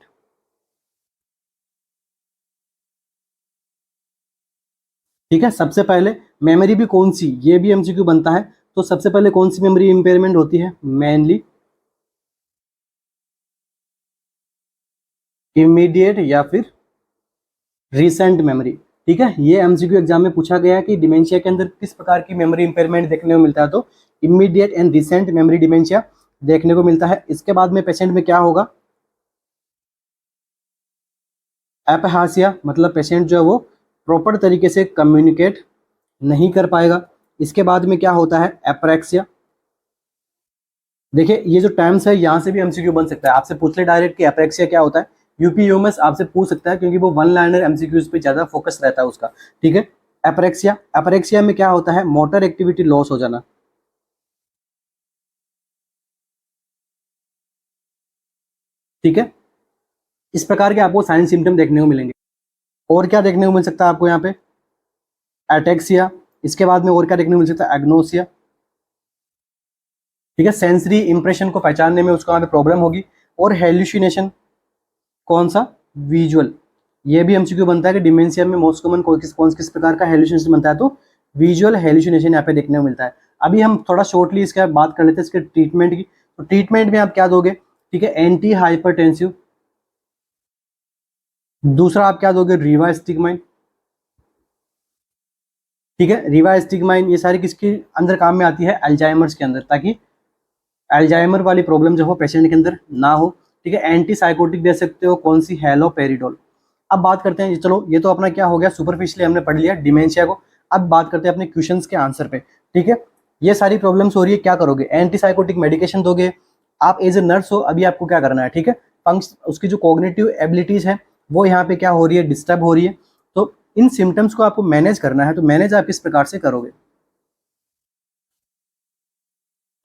ठीक है, सबसे पहले मेमोरी भी कौन सी, ये भी एमसीक्यू बनता है। तो सबसे पहले कौन सी मेमोरी इंपेयरमेंट होती है, मेनली इमीडिएट या फिर रिसेंट मेमोरी। ठीक है, ये एमसीक्यू एग्जाम में पूछा गया है कि डिमेंशिया के अंदर किस प्रकार की मेमोरी इंपेयरमेंट देखने को मिलता है, तो immediate and recent memory dementia देखने को मिलता है। इसके बाद में पेशेंट में क्या होगा, एपहासिया, मतलब पेशेंट जो है वो प्रॉपर तरीके से कम्युनिकेट नहीं कर पाएगा। इसके बाद में क्या होता है, एपरेक्सिया। देखिए ये जो टर्म्स है यहाँ से भी एमसीक्यू बन सकता है, आपसे पूछ ले डायरेक्ट कि एपरेक्सिया क्या होता है, यूपी यूएमएस आपसे पूछ सकता है क्योंकि वो वन लाइनर एमसीक्यूज पे ज्यादा फोकस रहता है उसका। ठीक है, एपरेक्सिया, एपरेक्सिया में क्या होता है, मोटर एक्टिविटी लॉस हो जाना। ठीक है, इस प्रकार के आपको साइन सिम्टम देखने को मिलेंगे। और क्या देखने को मिल सकता है आपको यहाँ पे, एटेक्सिया। इसके बाद में और क्या देखने को मिल सकता है, एग्नोसिया। ठीक है, सेंसरी इंप्रेशन को पहचानने में उसको यहाँ पे प्रॉब्लम होगी। और हेल्यूसिनेशन, कौन सा, विजुअल। ये भी एमसीक्यू बनता है कि डिमेंशिया में मोस्ट कॉमन किस प्रकार का हेल्यूसिनेशन बनता है, तो विजुअल हेल्यूसिनेशन यहाँ पे देखने को मिलता है। अभी हम थोड़ा शॉर्टली इसके बात कर लेते हैं इसके ट्रीटमेंट की। तो ट्रीटमेंट में आप क्या दोगे, ठीक है, एंटी हाइपरटेंसिव। दूसरा आप क्या दोगे, रिवास्टिगमाइन। ठीक है, रिवास्टिगमाइन ये सारी किसके अंदर काम में आती है, अल्जाइमर्स के अंदर, ताकि अल्जाइमर वाली प्रॉब्लम जो हो पेशेंट के अंदर ना हो। ठीक है, एंटी साइकोटिक दे सकते हो, कौन सी, हेलोपेरिडोल। अब बात करते हैं, चलो ये तो अपना क्या हो गया, सुपरफिशियली हमने पढ़ लिया डिमेंशिया को। अब बात करते हैं अपने क्वेश्चंस के आंसर पे। ठीक है, ये सारी प्रॉब्लम्स हो रही है, क्या करोगे, एंटी साइकोटिक मेडिकेशन दोगे। आप एज ए नर्स हो, अभी आपको क्या करना है, ठीक है, फंक्शन उसकी जो कॉग्निटिव एबिलिटीज है वो यहाँ पे क्या हो रही है, डिस्टर्ब हो रही है। तो इन सिम्टम्स को आपको मैनेज करना है, तो मैनेज आप किस प्रकार से करोगे।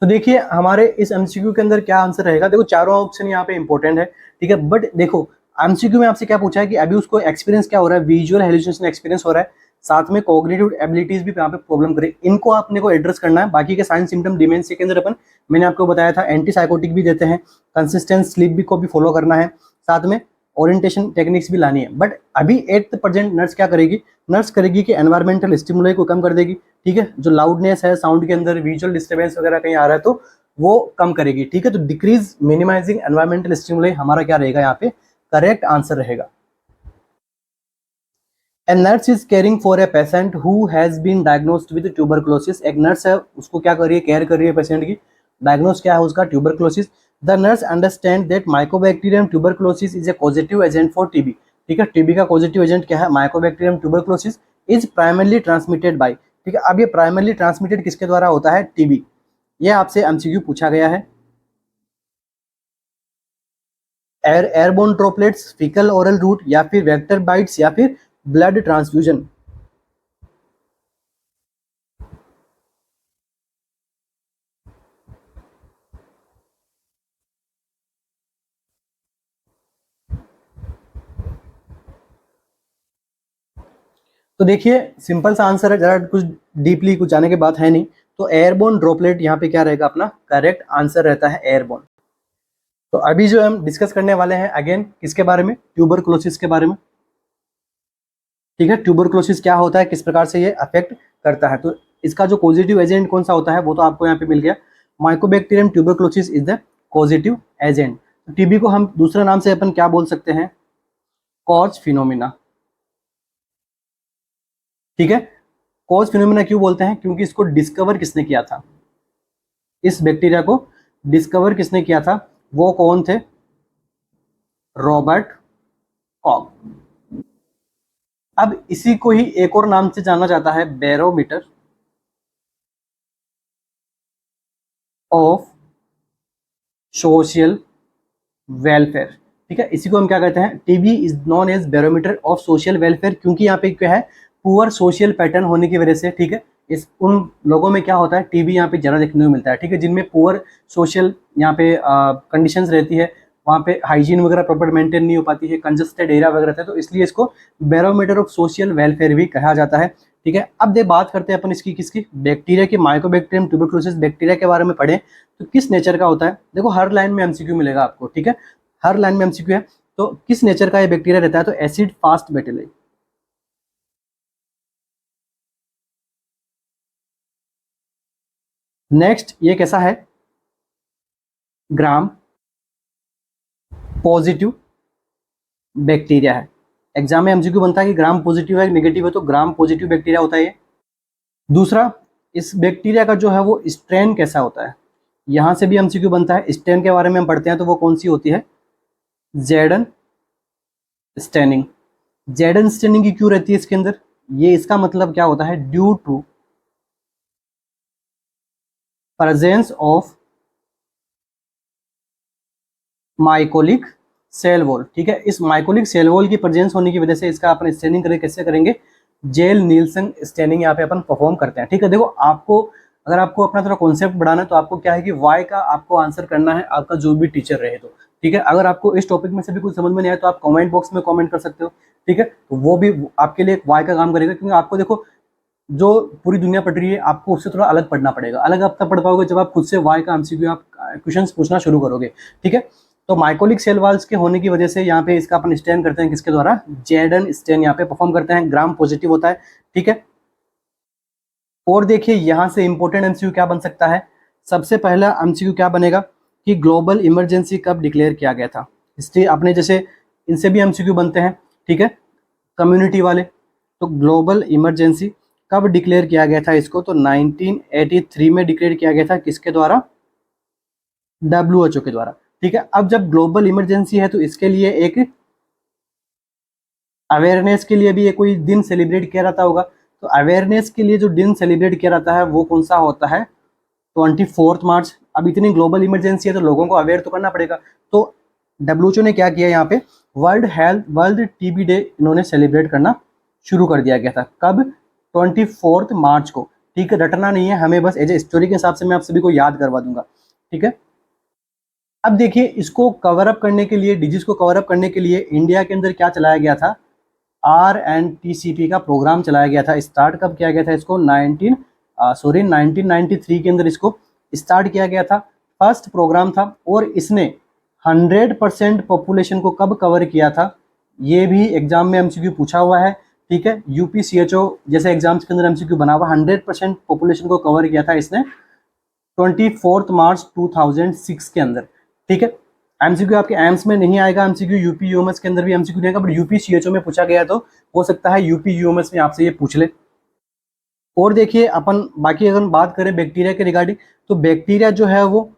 तो देखिए हमारे इस एमसीक्यू के अंदर क्या आंसर रहेगा, देखो चारों ऑप्शन यहाँ पे इंपॉर्टेंट है। ठीक है, बट देखो एमसीक्यू में आपसे क्या पूछा है कि अभी उसको एक्सपीरियंस क्या हो रहा है, विजुअल हेलुसिनेशन एक्सपीरियंस हो रहा है, साथ में कॉग्निटिव एबिलिटीज भी यहाँ पे प्रॉब्लम करे, इनको आपने को एड्रेस करना है। बाकी के साइन सिम्टम डिमेंशिया के अंदर अपन, मैंने आपको बताया था, एंटी साइकोटिक भी देते हैं, कंसिस्टेंट स्लीप भी को भी फॉलो करना है, साथ में ओरिएंटेशन टेक्निक्स भी लानी है। बट अभी 8% नर्स क्या करेगी, नर्स करेगी कि एनवायरमेंटल स्टिमुलाई को कम कर देगी। ठीक है, जो लाउडनेस है साउंड के अंदर, विजुअल डिस्टर्बेंस वगैरह कहीं आ रहा है तो वो कम करेगी। ठीक है, तो डिक्रीज मिनिमाइजिंग एनवायरमेंटल स्टिमुलाई हमारा क्या रहेगा यहाँ पे, करेक्ट आंसर रहेगा। A nurse is caring for a patient who has been diagnosed with tuberculosis. एक नर्स है, उसको क्या कर रही है, केयर कर रही है पेशेंट की, डायग्नोस क्या है उसका, tuberculosis. The nurse understand that Mycobacterium tuberculosis is a positive agent for TB. ठीक है, टीबी का पॉजिटिव एजेंट क्या है, Mycobacterium tuberculosis is primarily transmitted by. ठीक है, अब ये प्राइमरली ट्रांसमिटेड किसके द्वारा होता है, टीबी। ये आपसे एमसीक्यू पूछा गया है। Airborne droplets, faecal oral route, या फिर वेक्टर बाइट्स, या फिर ब्लड ट्रांसफ्यूजन। तो देखिए सिंपल सा आंसर है, जरा कुछ डीपली कुछ जाने के बात है नहीं। तो एयरबोर्न ड्रॉपलेट यहाँ पे क्या रहेगा, अपना करेक्ट आंसर रहता है एयरबोर्न। तो अभी जो हम डिस्कस करने वाले हैं अगेन किसके बारे में, ट्यूबरक्लोसिस के बारे में। ठीक है, ट्यूबरक्लोसिस क्या होता है, किस प्रकार से ये अफेक्ट करता है, तो इसका जो पॉजिटिव एजेंट कौन सा होता है वो तो आपको यहाँ पे मिल गया, Mycobacterium tuberculosis is the positive agent. TB को हम दूसरे नाम से अपन क्या बोल सकते हैं, कॉज फिनोमिना। ठीक है, कॉज फिनोमिना क्यों बोलते हैं, क्योंकि इसको डिस्कवर किसने किया था, इस बैक्टीरिया को डिस्कवर किसने किया था, वो कौन थे, रॉबर्ट कॉक। अब इसी को ही एक और नाम से जाना जाता है, बैरोमीटर ऑफ सोशल वेलफेयर। ठीक है, इसी को हम क्या कहते हैं, TB is known as barometer of social welfare, क्योंकि यहाँ पे क्या है, पुअर सोशल पैटर्न होने की वजह से। ठीक है, इस उन लोगों में क्या होता है, टीबी यहाँ पे ज़्यादा देखने को मिलता है। ठीक है, जिनमें पुअर सोशल यहाँ पे कंडीशंस रहती है, वहाँ पे हाइजीन वगैरह प्रॉपर मेंटेन नहीं हो पाती है, कंजस्टेड एरिया वगैरह रहता है, तो इसलिए इसको बैरोमीटर ऑफ सोशल वेलफेयर भी कहा जाता है। ठीक है, अब दे बात करते हैं अपन इसकी किसकी, बैक्टीरिया की, माइकोबैक्टीरियम ट्यूबरक्लोसिस बैक्टीरिया के बारे में पढ़े तो किस नेचर का होता है। देखो हर लाइन में एमसीक्यू मिलेगा आपको। ठीक है, हर लाइन में एमसीक्यू है, तो किस नेचर का ये बैक्टीरिया रहता है, तो एसिड फास्ट बैक्टीरिया। नेक्स्ट ये कैसा है, ग्राम पॉजिटिव बैक्टीरिया है। एग्जाम में एमसीक्यू बनता है कि ग्राम पॉजिटिव है नेगेटिव है, तो ग्राम पॉजिटिव बैक्टीरिया होता है ये। दूसरा, इस बैक्टीरिया का जो है वो स्ट्रेन कैसा होता है, यहाँ से भी एमसीक्यू बनता है। स्ट्रेन के बारे में हम पढ़ते हैं तो वो कौन सी होती है, जेडन स्टेनिंग। जेडन स्टेनिंग की क्यों रहती है इसके अंदर, ये इसका मतलब क्या होता है, due to presence of mycolic cell wall. ठीक है, इस माइकोलिक सेल वॉल की प्रेजेंस होने की वजह से इसका अपन स्टेनिंग करें, कैसे करेंगे, जेल नील्सन स्टेनिंग यहाँ पे अपन परफॉर्म करते हैं। ठीक है, देखो आपको अगर आपको अपना थोड़ा कॉन्सेप्ट बढ़ाना है तो आपको क्या है कि वाई का आपको आंसर करना है, आपका जो भी टीचर रहे तो। ठीक है, अगर आपको इस टॉपिक में से भी कुछ समझ में नहीं आया तो आप कमेंट बॉक्स में कमेंट कर सकते हो। ठीक है, तो वो भी आपके लिए वाई का काम करेगा, क्योंकि आपको देखो जो पूरी दुनिया पढ़ रही है आपको उससे थोड़ा अलग पढ़ना पड़ेगा। अलग आप तब पढ़ पाओगे जब आप खुद से वाई का एमसीक्यू आप क्वेश्चन पूछना शुरू करोगे। ठीक है, तो माइकोलिक सेल वाल्स के होने की वजह से यहाँ पे इसका अपन स्टेन करते हैं, किसके द्वारा, जेडन स्टेन यहाँ पे परफॉर्म करते हैं, ग्राम पॉजिटिव होता है। ठीक है, और देखिए यहाँ से इंपॉर्टेंट एमसीक्यू क्या बन सकता है, सबसे पहला एमसीक्यू क्या बनेगा कि ग्लोबल इमरजेंसी कब डिक्लेयर किया गया था। इसलिए अपने जैसे इनसे भी एमसीक्यू बनते हैं। ठीक है, कम्युनिटी वाले, तो ग्लोबल इमरजेंसी कब डिक्लेयर किया गया था इसको, तो 1983 में डिक्लेयर किया गया था, किसके द्वारा, WHO के द्वारा। ठीक है, अब जब ग्लोबल इमरजेंसी है तो इसके लिए एक अवेयरनेस के लिए भी ये कोई दिन सेलिब्रेट किया जाता होगा। तो अवेयरनेस के लिए जो दिन सेलिब्रेट किया जाता है वो कौन सा होता है, 24 मार्च। अब इतनी ग्लोबल इमरजेंसी है तो लोगों को अवेयर तो करना पड़ेगा। तो WHO ने क्या किया, यहाँ पे वर्ल्ड टीबी डे इन्होंने सेलिब्रेट करना शुरू कर दिया गया था। कब, 24 मार्च को। ठीक है, रटना नहीं है हमें, बस एज ए स्टोरी के हिसाब से मैं आप सभी को याद करवा दूंगा। ठीक है, अब देखिए इसको कवर अप करने के लिए, डिजीज को कवर अप करने के लिए इंडिया के अंदर क्या चलाया गया था, RNTCP का प्रोग्राम चलाया गया था। स्टार्ट कब किया गया था इसको, 1993 के अंदर इसको स्टार्ट किया गया था। फर्स्ट प्रोग्राम था और इसने 100% पॉपुलेशन को कब कवर किया था, ये भी एग्जाम में एमसीक्यू पूछा हुआ है। ठीक है, UPCHO जैसे एग्जाम्स के अंदर एमसीक्यू बना हुआ, 100% पॉपुलेशन को कवर किया था इसने 24 मार्च 2006 के अंदर। ठीक है, एमसीक्यू आपके एम्स में नहीं आएगा, एमसीक्यू यूपी के अंदर भी एमसीक्यू नहीं आएगा, बट UPCHO में पूछा गया तो हो सकता है UPUMS में आपसे ये पूछ ले। और देखिए अपन बाकी अगर बात करें बैक्टीरिया के रिगार्डिंग, तो बैक्टीरिया जो है वो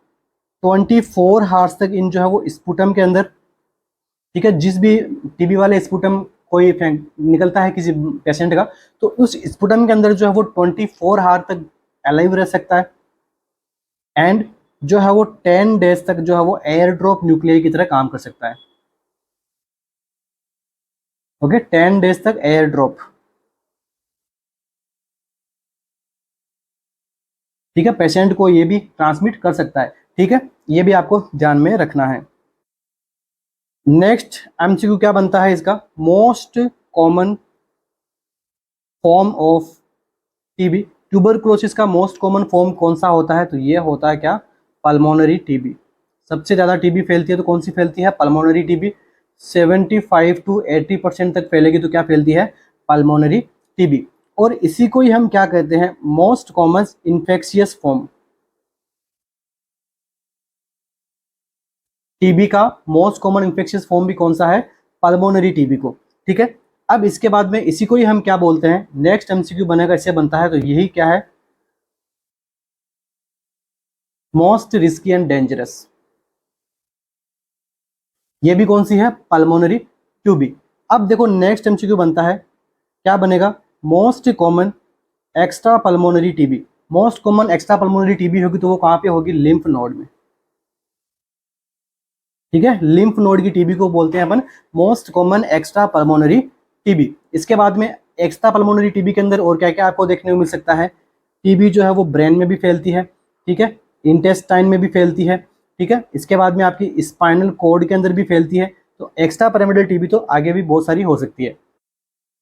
24 आवर्स तक इन जो है वो स्पुटम के अंदर, ठीक है, जिस भी टीबी वाले स्पुटम कोई निकलता है किसी पेशेंट का, तो उस स्पुटम के अंदर जो है वो 24 आवर तक अलाइव रह सकता है। एंड जो है वो 10 डेज तक जो है वो एयर ड्रॉप न्यूक्लियाई की तरह काम कर सकता है। ओके, 10 डेज तक एयर ड्रॉप। ठीक है, पेशेंट को ये भी ट्रांसमिट कर सकता है। ठीक है, ये भी आपको ध्यान में रखना है। नेक्स्ट एमसीक्यू क्या बनता है इसका, most common form of TB. Tuberculosis का मोस्ट कॉमन फॉर्म कौन सा होता है, तो ये होता है क्या, पल्मोनरी टीबी। सबसे ज़्यादा टीबी फैलती है तो कौन सी फैलती है, पल्मोनरी टीबी। 75 to 80% तक फैलेगी तो क्या फैलती है, पल्मोनरी टीबी। और इसी को ही हम क्या कहते हैं, most common infectious form. TB का मोस्ट कॉमन इन्फेक्शियस फॉर्म भी कौन सा है, पल्मोनरी टीबी को। ठीक है, अब इसके बाद में इसी को ही हम क्या बोलते हैं, नेक्स्ट एमसीक्यू बनेगा इससे बनता है, तो यही क्या है, मोस्ट रिस्की एंड डेंजरस। ये भी कौन सी है, पल्मोनरी ट्यूबी। अब देखो नेक्स्ट एमसीक्यू बनता है, क्या बनेगा, most common extra pulmonary TB. Most common extra pulmonary TB होगी तो वो कहाँ पे होगी, लिम्फ नोड में। ठीक है, लिम्फ नोड की टीबी को बोलते हैं अपन most common extra pulmonary TB. इसके बाद में एक्स्ट्रा पल्मोनरी टीबी के अंदर और क्या क्या आपको देखने को मिल सकता है, टीबी जो है वो ब्रेन में भी फैलती है। ठीक है, इंटेस्टाइन में भी फैलती है। ठीक है, इसके बाद में आपकी स्पाइनल कॉर्ड के अंदर भी फैलती है। तो एक्स्ट्रा पैरामिडल टीबी तो आगे भी बहुत सारी हो सकती है।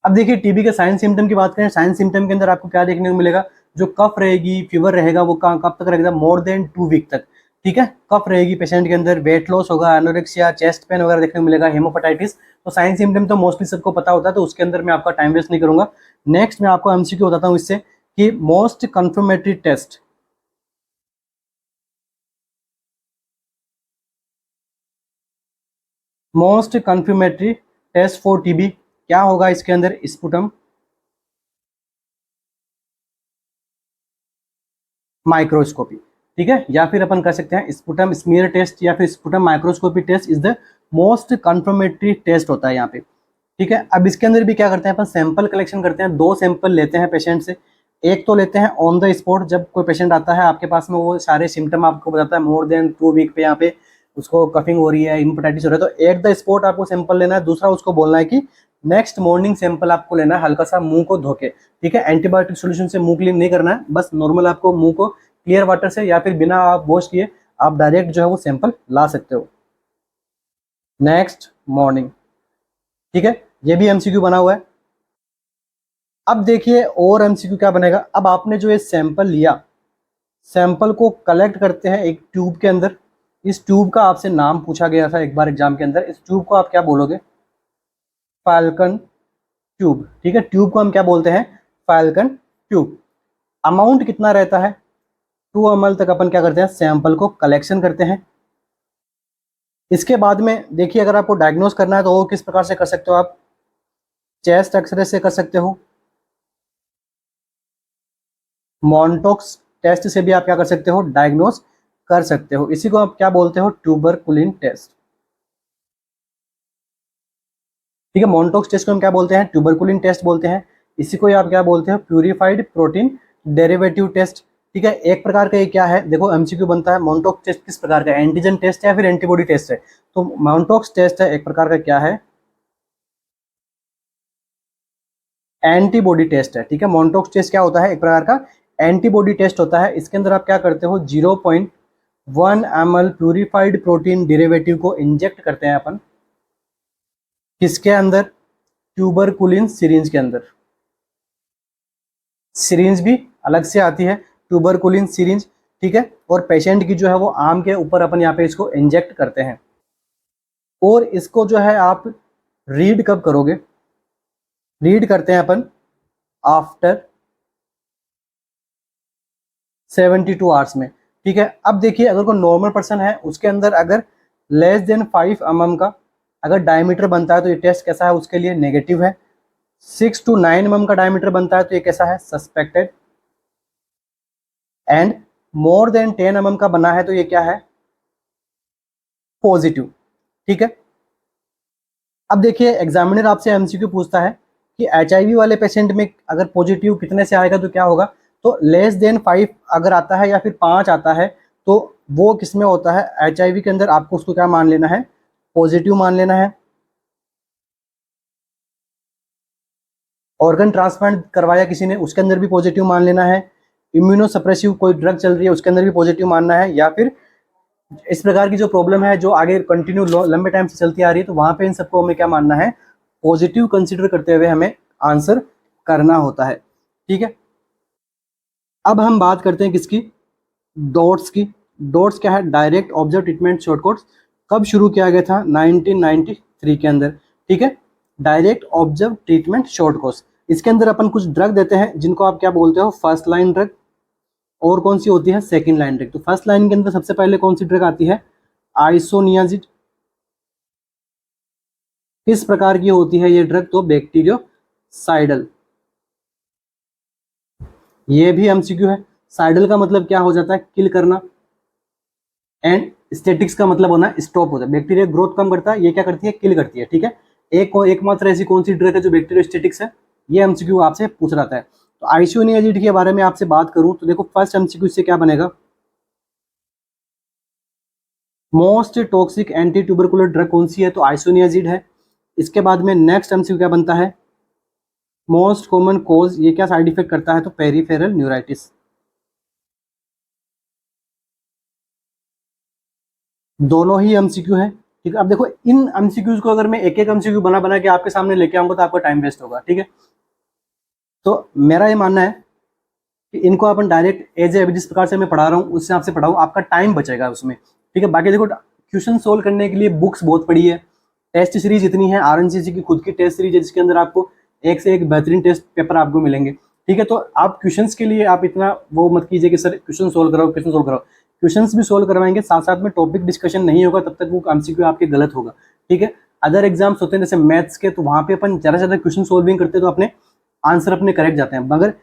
अब देखिए टीबी के साइन सिम्टम की बात करें, साइन सिम्टम के अंदर आपको क्या देखने को मिलेगा, जो कफ रहेगी, फीवर रहेगा, वो कब तक रहेगा, मोर देन 2 वीक तक। ठीक है, कफ रहेगी पेशेंट के अंदर, वेट लॉस होगा, एनोरेक्सिया, चेस्ट पेन वगैरह देखने को मिलेगा, हेमोपेटाइटिस। तो साइन सिम्टम तो मोस्टली सबको पता होता है, तो उसके अंदर मैं आपका टाइम वेस्ट नहीं करूंगा। नेक्स्ट मैं आपको एमसीक्यू बताता हूँ इससे कि most confirmatory test, most confirmatory test for TB क्या होगा इसके अंदर, स्पुटम माइक्रोस्कोपी, ठीक है, या फिर अपन कर सकते हैं स्पुटम स्मीयर टेस्ट या फिर sputum microscopy test is the most confirmatory test होता है यहाँ पे, ठीक है। अब इसके अंदर भी क्या करते हैं अपन, सैंपल कलेक्शन करते हैं, 2 सैंपल लेते हैं पेशेंट से। एक तो लेते हैं ऑन द स्पॉट, जब कोई पेशेंट आता है आपके पास में, वो सारे सिम्टम आपको बताता है मोर देन 2 वीक पे, यहाँ पे उसको कफिंग हो रही है, इनपेटाइटिस हो रहा है, तो एट द स्पॉट आपको सैंपल लेना है। दूसरा उसको बोलना है कि नेक्स्ट मॉर्निंग सैंपल आपको लेना है, हल्का सा मुंह को धोके, ठीक है। एंटीबायोटिक सोल्यूशन से मुंह क्लीन नहीं करना है, बस नॉर्मल आपको मुंह को क्लियर वाटर से या फिर बिना आप वॉश किए आप डायरेक्ट जो है वो सैंपल ला सकते हो नेक्स्ट मॉर्निंग, ठीक है। ये भी एमसीक्यू बना हुआ है। अब देखिए और एमसीक्यू क्या बनेगा। अब आपने जो ये सैंपल लिया, सैंपल को कलेक्ट करते हैं एक ट्यूब के अंदर। इस ट्यूब का आपसे नाम पूछा गया था एक बार एग्जाम के अंदर, इस ट्यूब को आप क्या बोलोगे, फाल्कन ट्यूब, ठीक है। ट्यूब को हम क्या बोलते हैं, फाल्कन ट्यूब। अमाउंट कितना रहता है, 2 ml तक अपन क्या करते हैं, सैंपल को कलेक्शन करते हैं। इसके बाद में देखिए अगर आपको डायग्नोस करना है तो वो किस प्रकार से कर सकते हो आप, चेस्ट एक्सरे से कर सकते हो, मॉन्टोक्स टेस्ट से भी आप क्या कर सकते हो, डायग्नोस कर सकते हो। इसी को आप क्या बोलते हो, ट्यूबरकुलिन टेस्ट, ठीक है। मॉन्टोक्स टेस्ट को हम क्या बोलते हैं, ट्यूबरकुलिन टेस्ट बोलते हैं। इसी को आप क्या बोलते हैं, प्यूरिफाइड प्रोटीन डेरिवेटिव टेस्ट, ठीक है। एक प्रकार का ये क्या है, देखो एमसीक्यू बनता है, मॉन्टोक्स टेस्ट किस प्रकार का, एंटीजन टेस्ट है या फिर एंटीबॉडी टेस्ट है। तो मॉन्टोक्स टेस्ट है एक प्रकार का क्या है, एंटीबॉडी टेस्ट है, ठीक है। मॉन्टोक्स टेस्ट क्या होता है, एक प्रकार का एंटीबॉडी टेस्ट होता है। इसके अंदर आप क्या करते हो, 0.1 ml प्यूरिफाइड प्रोटीन डेरिवेटिव को इंजेक्ट करते हैं अपन, किसके अंदर, ट्यूबरकुलिन सिरिंज के अंदर। सिरिंज भी अलग से आती है, ट्यूबरकुलिन सिरिंज, ठीक है। और पेशेंट की जो है वो आर्म के ऊपर अपन यहाँ पे इसको इंजेक्ट करते हैं। और इसको जो है आप रीड कब करोगे, रीड करते हैं अपन आफ्टर 72 आवर्स में, ठीक है। अब देखिए अगर कोई नॉर्मल पर्सन है उसके अंदर अगर लेस देन 5 mm का अगर डायमीटर बनता है तो ये टेस्ट कैसा है, उसके लिए नेगेटिव है। 6 to 9 mm का डायमीटर बनता है तो ये कैसा है, suspected. And more than 10 mm का बना है तो ये क्या है, पॉजिटिव, ठीक है। अब देखिए एग्जामिनर आपसे एमसीक्यू पूछता है कि एचआईवी वाले पेशेंट में अगर पॉजिटिव कितने से आएगा तो क्या होगा, तो लेस देन 5 अगर आता है या फिर 5 आता है तो वो किस में होता है, एचआईवी के अंदर आपको उसको क्या मान लेना है, पॉजिटिव मान लेना है। ऑर्गन ट्रांसप्लांट करवाया किसी ने, उसके अंदर भी पॉजिटिव मान लेना है। इम्यूनोसप्रेसिव कोई ड्रग चल रही है उसके अंदर भी पॉजिटिव मानना है। या फिर इस प्रकार की जो प्रॉब्लम है जो आगे कंटिन्यू लंबे टाइम से चलती आ रही है तो वहां पे इन सबको हमें क्या मानना है, पॉजिटिव कंसीडर करते हुए हमें आंसर करना होता है, ठीक है। अब हम बात करते हैं किसकी, डॉट्स की। डॉट्स क्या है, direct observe treatment short course. कब शुरू किया गया था, 1993 के अंदर, ठीक है। Direct observe treatment short course, इसके अंदर अपन कुछ ड्रग देते हैं जिनको आप क्या बोलते हो, फर्स्ट लाइन ड्रग, और कौन सी होती है, सेकंड लाइन ड्रग। तो फर्स्ट लाइन के अंदर सबसे पहले कौन सी ड्रग आती है, आइसोनियाजिड। किस प्रकार की होती है ये ड्रग, तो बैक्टीरियोसाइडल। ये भी एमसीक्यू है। साइडल का मतलब क्या हो जाता है, किल करना। एंड स्टेटिक्स का मतलब होना स्टॉप होता है, बैक्टीरिया ग्रोथ कम करता है, ये क्या करती है, किल करती है, ठीक है। एकमात्र ऐसी कौन सी ड्रग है जो बैक्टीरियोस्टेटिक्स है, ये एमसीक्यू आपसे पूछ रहा है। तो आइसोनियाजिड के बारे में आपसे बात करूं तो देखो फर्स्ट एमसीक्यू से क्या बनेगा, most toxic anti tubercular drug कौन सी है, तो आइसोनियाजिड है। इसके बाद में नेक्स्ट एमसीक्यू क्या बनता है, मोस्ट कॉमन कॉज, ये क्या साइड इफेक्ट करता है, तो पेरिफेरल न्यूराइटिस। दोनों ही एमसीक्यू है, ठीक है। अब देखो इन एमसीक्यूज को अगर मैं एक एक एमसीक्यू बना बना के आपके सामने लेके आऊंगा तो आपका टाइम वेस्ट होगा, ठीक है। तो मेरा ये मानना है कि इनको अपन डायरेक्ट एज ए जिस प्रकार से मैं पढ़ा रहा हूँ उससे आपसे पढ़ाऊँ, आपका टाइम बचेगा उसमें, ठीक है। बाकी देखो क्वेश्चन सोल्व करने के लिए बुक्स बहुत पड़ी है, टेस्ट सीरीज इतनी है, आरएनसीसी की खुद की टेस्ट सीरीज है जिसके अंदर आपको एक से एक बेहतरीन टेस्ट पेपर आपको मिलेंगे, ठीक है। तो आप क्वेश्चंस के लिए आप इतना वो मत कीजिए कि सर क्वेश्चन सोल्व कराओ, क्वेश्चन सोल्व कराओ। क्वेश्चंस भी सोल्व करवाएंगे, साथ साथ में टॉपिक डिस्कशन नहीं होगा, तब तक वो एमसीक्यू आपके गलत होगा, ठीक है। अदर एग्जाम्स होते हैं जैसे मैथ्स के, तो वहाँ पे अपन ज़्यादा से ज़्यादा क्वेश्चन सॉल्विंग करते हैं तो अपने आंसर अपने करेक्ट जाते हैं, मगर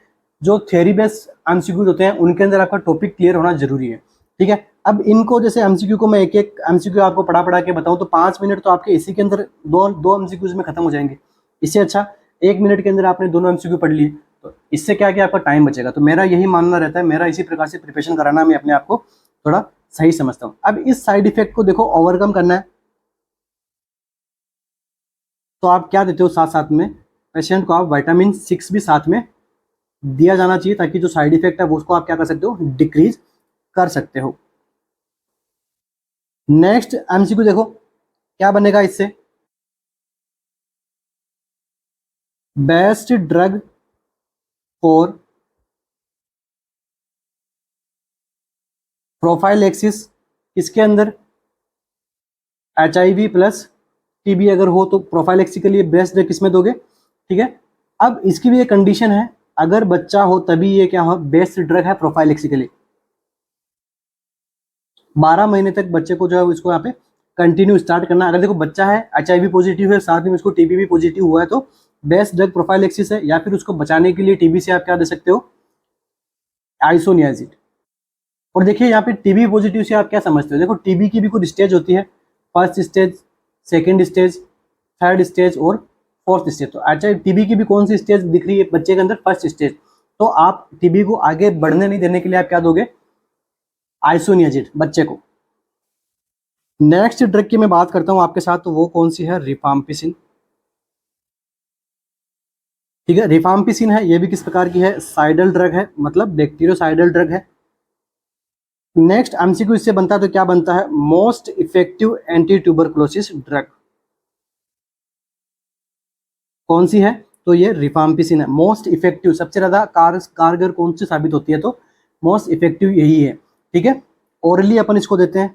जो थ्योरी बेस्ड एमसीक्यूज होते हैं उनके अंदर आपका टॉपिक क्लियर होना जरूरी है। ठीक है, अब इनको जैसे एमसीक्यू को मैं एक एक एमसीक्यू आपको पढ़ा पढ़ा के बताऊं तो 5 मिनट तो आपके इसी के अंदर दो दो एमसीक्यूज में खत्म हो जाएंगे। इससे अच्छा 1 मिनट के अंदर आपने दोनों एमसीक्यू पढ़ लिए, तो इससे क्या कि आपका टाइम बचेगा। तो मेरा यही मानना रहता है, मेरा इसी प्रकार से प्रिपरेशन कराना मैं अपने आप को थोड़ा सही समझता हूँ। अब इस साइड इफेक्ट को देखो ओवरकम करना है, तो आप क्या देते हो साथ साथ में, पेशेंट को आप विटामिन 6 भी साथ में दिया जाना चाहिए, ताकि जो साइड इफेक्ट है वो उसको आप क्या कर सकते हो, डिक्रीज कर सकते हो। नेक्स्ट एमसीक्यू देखो क्या बनेगा इससे, बेस्ट ड्रग फॉर प्रोफाइलैक्सिस, किसके अंदर, HIV प्लस TB अगर हो तो प्रोफाइलैक्सिस के लिए बेस्ट ड्रग किसमें दोगे। ठीक है, अब इसकी भी एक कंडीशन है, अगर बच्चा हो तभी ये क्या हो, बेस्ट ड्रग है प्रोफाइलैक्सिस के लिए। 12 महीने तक बच्चे को जो है इसको यहाँ पे कंटिन्यू स्टार्ट करना। अगर देखो बच्चा है HIV पॉजिटिव है, साथ में उसको TB भी पॉजिटिव हुआ है, तो बेस्ट ड्रग प्रोफाइलैक्सिस है, या फिर उसको बचाने के लिए TB से आप क्या दे सकते हो, आइसोनियाजिड। और देखिए यहाँ पे टीबी पॉजिटिव से आप क्या समझते हो, देखो टीबी की भी कुछ स्टेज होती है, first stage, second stage, third stage और फोर्थ स्टेज। तो अच्छा टीबी की भी कौन सी स्टेज दिख रही है बच्चे के अंदर, फर्स्ट स्टेज। तो आप टीबी को आगे बढ़ने नहीं देने के लिए आप क्या दोगे, आइसोनियाजिड बच्चे को। नेक्स्ट ड्रग की मैं बात करता हूँ आपके साथ, तो वो कौन सी है, रिफाम्पिसिन। ठीक है, रिफाम्पिसिन है, ये भी किस प्रकार की है, साइडल ड्रग है, मतलब बैक्टीरियोसाइडल ड्रग है। नेक्स्ट एमसीक्यू इससे बनता है तो क्या बनता है, most effective anti tuberculosis drug कौन सी है, तो ये रिफाम्पिसिन है। मोस्ट इफेक्टिव, सबसे ज्यादा कारगर कौन सी साबित होती है, तो मोस्ट इफेक्टिव यही है। ठीक है, ओरली अपन इसको देते हैं,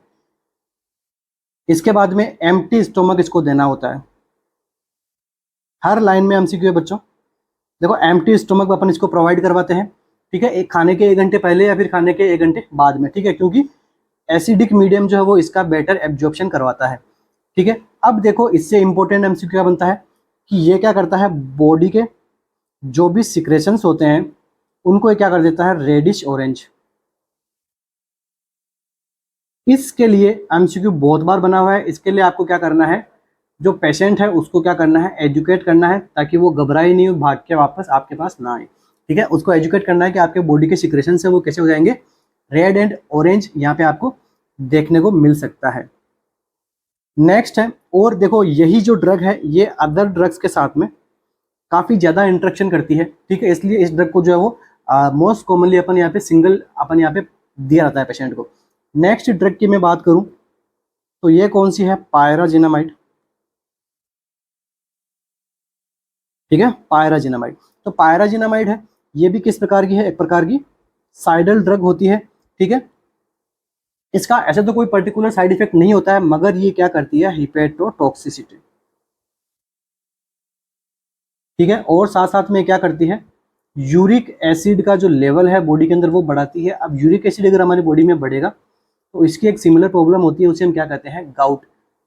इसके बाद में एम्प्टी स्टोमक इसको देना होता है। हर लाइन में एमसीक्यू है बच्चों। देखो एम्प्टी स्टोमक अपन इसको प्रोवाइड करवाते हैं, ठीक है, एक खाने के 1 घंटे पहले या फिर खाने के 1 घंटे बाद में। ठीक है, क्योंकि एसिडिक मीडियम जो है वो इसका बेटर एब्जॉर्प्शन करवाता है। ठीक है, अब देखो इससे इंपॉर्टेंट एमसीक्यू क्या बनता है कि ये क्या करता है, बॉडी के जो भी सिक्रेशंस होते हैं उनको ये क्या कर देता है, रेडिश ऑरेंज। इसके लिए एमसीक्यू बहुत बार बना हुआ है, इसके लिए आपको क्या करना है, जो पेशेंट है उसको क्या करना है, एजुकेट करना है, ताकि वो घबराए नहीं, भाग के वापस आपके पास ना आए। ठीक है, उसको एजुकेट करना है कि आपके बॉडी के सिक्रेशन से वो कैसे हो जाएंगे, रेड एंड ऑरेंज यहाँ पे आपको देखने को मिल सकता है। नेक्स्ट है, और देखो यही जो ड्रग है ये अदर ड्रग्स के साथ में काफ़ी ज़्यादा इंटरेक्शन करती है। ठीक है, इसलिए इस ड्रग को जो है वो मोस्ट कॉमनली अपन यहाँ पे सिंगल अपन यहाँ पे दिया जाता है पेशेंट को। नेक्स्ट ड्रग की मैं बात करूँ तो ये कौन सी है, पायराजिनामाइड। ठीक है, पायराजिनामाइड, तो पायराजिनामाइड है, ये भी किस प्रकार की है, एक प्रकार की साइडल ड्रग होती है। ठीक है, इसका ऐसे तो कोई पर्टिकुलर साइड इफेक्ट नहीं होता है, मगर ये क्या करती है, हिपेटोटॉक्सिसिटी। ठीक है, और साथ साथ में क्या करती है, यूरिक एसिड का जो लेवल है बॉडी के अंदर वो बढ़ाती है। अब यूरिक एसिड अगर हमारी बॉडी में बढ़ेगा तो इसकी एक सिमिलर प्रॉब्लम होती है, उसे हम क्या कहते हैं, गाउट,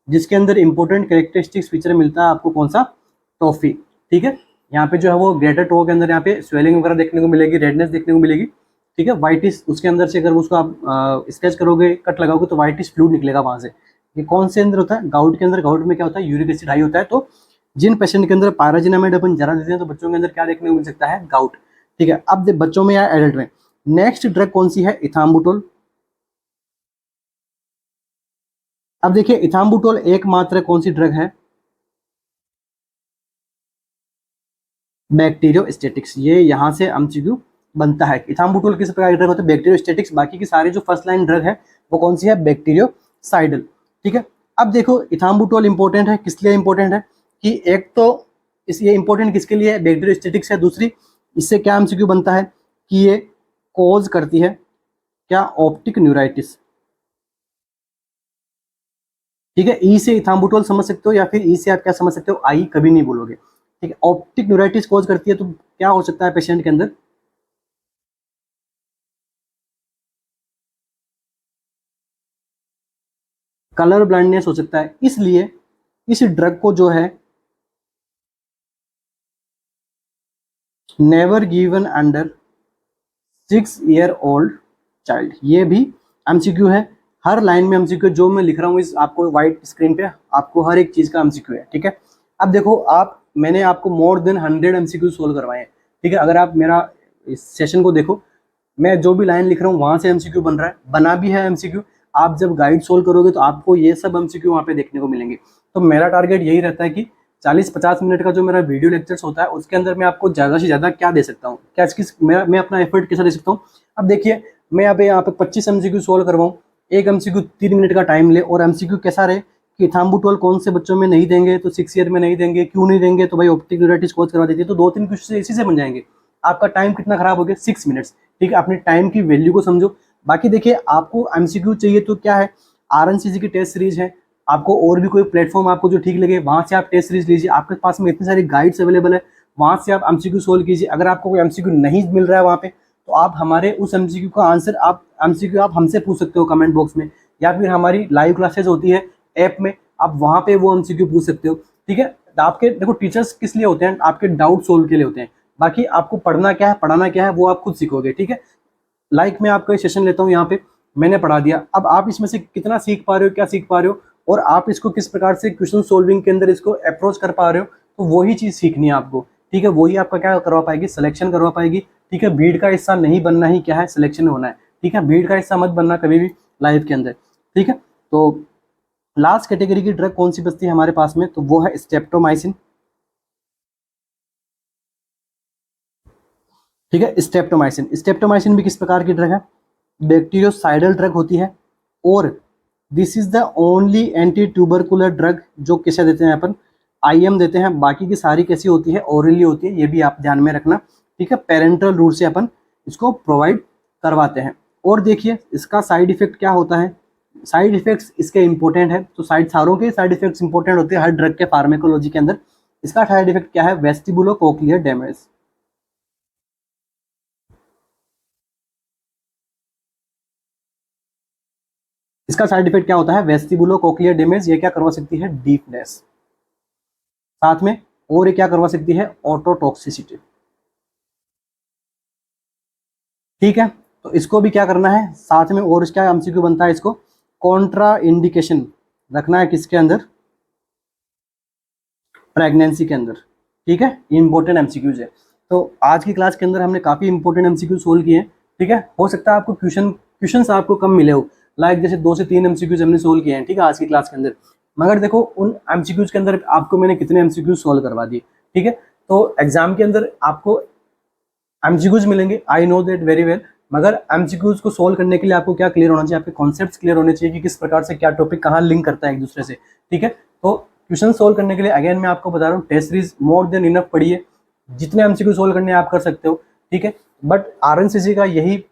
जिसके अंदर इंपॉर्टेंट कैरेक्टरिस्टिक्स फीचर मिलता है आपको कौन सा, टॉफी। ठीक है, यहाँ पे जो है वो ग्रेटर टो के अंदर यहाँ पे स्वेलिंग वगैरह देखने को मिलेगी, रेडनेस देखने को मिलेगी। ठीक है, वाइटिस उसके अंदर से अगर उसको आप स्केच करोगे, कट लगाओगे तो वाइटिस फ्लूइड निकलेगा वहां से। ये कौन से अंदर होता है, गाउट के अंदर। गाउट में क्या होता है, यूरिक एसिड हाई होता है। तो जिन पेशेंट के अंदर पायराजिनामाइड अपन जरा देते हैं तो बच्चों के अंदर क्या देखने को मिल सकता है, गाउट। ठीक है, अब बच्चों में या एडल्ट में। नेक्स्ट ड्रग कौन सी है, इथाम्बुटोल। अब देखिए इथाम्बुटोल एकमात्र कौन सी ड्रग है, बैक्टीरियोस्टेटिक्स। ये यहाँ से एमसीक्यू बनता है। इथाम्बुटोल किस प्रकार की ड्रग होता है, बैक्टीरियोस्टेटिक्स। बाकी की सारी जो फर्स्ट लाइन ड्रग है वो कौन सी है, बैक्टीरियोसाइडल। ठीक है, अब देखो इथाम्बुटोल इंपॉर्टेंट है, किस लिए इंपॉर्टेंट है कि एक तो इस ये इंपॉर्टेंट किसके लिए है, बैक्टीरियोस्टेटिक्स है। दूसरी इससे क्या एमसीक्यू बनता है कि ये कॉज करती है क्या, ऑप्टिक न्यूराइटिस। ठीक है, ई से इथाम्बुटोल समझ सकते हो, या फिर ई से आप क्या समझ सकते हो, आई कभी नहीं बोलोगे। ठीक है, ऑप्टिक न्यूराइटिस कॉज करती है, तो क्या हो सकता है पेशेंट के अंदर, कलर ब्लाइंडनेस हो सकता है। इसलिए इस ड्रग को जो है never given under 6 year old child, ये भी एमसीक्यू है। हर लाइन में एमसीक्यू जो मैं लिख रहा हूँ इस आपको व्हाइट स्क्रीन पे आपको हर एक चीज का एमसीक्यू है, ठीक है। अब देखो मैंने आपको मोर देन 100 एमसीक्यू सोल्व करवाए हैं, ठीक है। अगर आप मेरा इस सेशन को देखो, मैं जो भी लाइन लिख रहा हूँ वहां से एमसीक्यू बन रहा है, बना भी है एमसीक्यू। आप जब गाइड सोल्व करोगे तो आपको ये सब एमसीक्यू वहाँ पे देखने को मिलेंगे। तो मेरा टारगेट यही रहता है कि 40-50 मिनट का जो मेरा वीडियो लेक्चर्स होता है उसके अंदर मैं आपको ज़्यादा से ज़्यादा क्या दे सकता हूँ, क्या किस मैं अपना एफर्ट कैसा दे सकता हूँ। अब देखिए, मैं यहाँ पे 25 एमसीक्यू सोल्व करवाऊँ, एक एमसीक्यू 3 मिनट का टाइम ले, और एमसीक्यू कैसा रहे कि थाम्बुटोल कौन से बच्चों में नहीं देंगे तो 6 ईयर में नहीं देंगे, क्यों नहीं देंगे तो भाई ऑप्टिक न्यूराइटिस कोर्स करवा देती है, तो 2-3 क्वेश्चन इसी से बन जाएंगे। आपका टाइम कितना खराब हो गया, 6 मिनट्स, ठीक है। अपने टाइम की वैल्यू को समझो। बाकी देखिए, आपको एमसीक्यू चाहिए तो क्या है, आरएनसीसी की टेस्ट सीरीज है। आपको और भी कोई प्लेटफॉर्म आपको जो ठीक लगे वहां से आप टेस्ट सीरीज लीजिए, आपके पास में इतनी सारी गाइड्स अवेलेबल है, वहां से आप एमसीक्यू सोल्व कीजिए। अगर आपको कोई एमसीक्यू नहीं मिल रहा है वहां पे, तो आप हमारे उस एमसीक्यू का आंसर आप एमसीक्यू आप हमसे पूछ सकते हो कमेंट बॉक्स में, या फिर हमारी लाइव क्लासेस होती है ऐप में, आप वहां पे वो एमसीक्यू पूछ सकते हो, ठीक है। आपके देखो टीचर्स किस लिए होते हैं, आपके डाउट सोल्व के लिए होते हैं। बाकी आपको पढ़ना क्या है, पढ़ाना क्या है, वो आप खुद सीखोगे, ठीक है। लाइक मैं आपका सेशन लेता हूँ यहाँ पे, मैंने पढ़ा दिया, अब आप इसमें से कितना सीख पा रहे हो, क्या सीख पा रहे हो, और आप इसको किस प्रकार से क्वेश्चन सोल्विंग के अंदर इसको अप्रोच कर पा रहे हो, तो वही चीज़ सीखनी है आपको, ठीक है। वही आपका क्या करवा पाएगी, सिलेक्शन करवा पाएगी, ठीक है। भीड़ का हिस्सा नहीं बनना ही क्या है, सिलेक्शन होना है, ठीक है। भीड़ का हिस्सा मत बनना कभी भी लाइफ के अंदर, ठीक है। तो लास्ट कैटेगरी की ड्रग कौन सी बचती है हमारे पास में, तो वो है स्टेप्टोमाइसिन, ठीक है। स्टेप्टोमाइसिन भी किस प्रकार की ड्रग है, बैक्टीरियोसाइडल ड्रग होती है, और this is the only anti tubercular drug जो कैसे देते हैं अपन, आईएम देते हैं। बाकी की सारी कैसी होती है, ओरली होती है, ये भी आप ध्यान में रखना, ठीक है। पेरेंटल रूट से अपन इसको प्रोवाइड करवाते हैं। और देखिए इसका साइड इफेक्ट क्या होता है, साइड इफेक्ट्स इसके इंपॉर्टेंट है, तो सारों के साइड इफेक्ट्स इंपॉर्टेंट होते हैं हर ड्रग के फार्मेकोलॉजी के अंदर। इसका साइड इफेक्ट क्या है, वेस्टिबुलो कोक्लियर डैमेज। इसका साइड इफेक्ट क्या होता है, वेस्टिबुलो कोक्लियर डैमेज। ये क्या करवा सकती है, डीफनेस, साथ में और ये क्या करवा सकती है, ऑटोटॉक्सिसिटी, ठीक है। तो इसको भी क्या करना है साथ में, और इसका एमसीक्यू बनता है, इसको कॉन्ट्रा इंडिकेशन रखना है किसके अंदर, प्रेगनेंसी के अंदर, ठीक है। इंपॉर्टेंट एमसीक्यूज है। तो आज की क्लास के अंदर हमने काफी इंपॉर्टेंट एमसीक्यू सोल्व किए हैं, ठीक है। हो सकता है आपको क्वेश्चन आपको कम मिले हो, लाइक जैसे 2 से 3 एमसीक्यूज हमने सोल्व किए हैं, ठीक है, आज की क्लास के अंदर। मगर देखो उन एमसीक्यूज के अंदर आपको मैंने कितने एमसीक्यूज सोल्व करवा दिए, ठीक है। तो एग्जाम के अंदर आपको एमसीक्यूज मिलेंगे, I know that very well, मगर एमसीक्यूज को सोल्व करने के लिए आपको क्या क्लियर होना चाहिए, आपके कॉन्सेप्ट्स क्लियर होने चाहिए कि किस प्रकार से क्या टॉपिक कहाँ लिंक करता है एक दूसरे से, ठीक है। तो क्वेश्चन सोल्व करने के लिए अगेन मैं आपको बता रहा हूँ, test series more than enough पढ़िए, जितने एमसीक्यू सोल्व करने आप कर सकते हो, ठीक है। बट आरएनसीसी का यही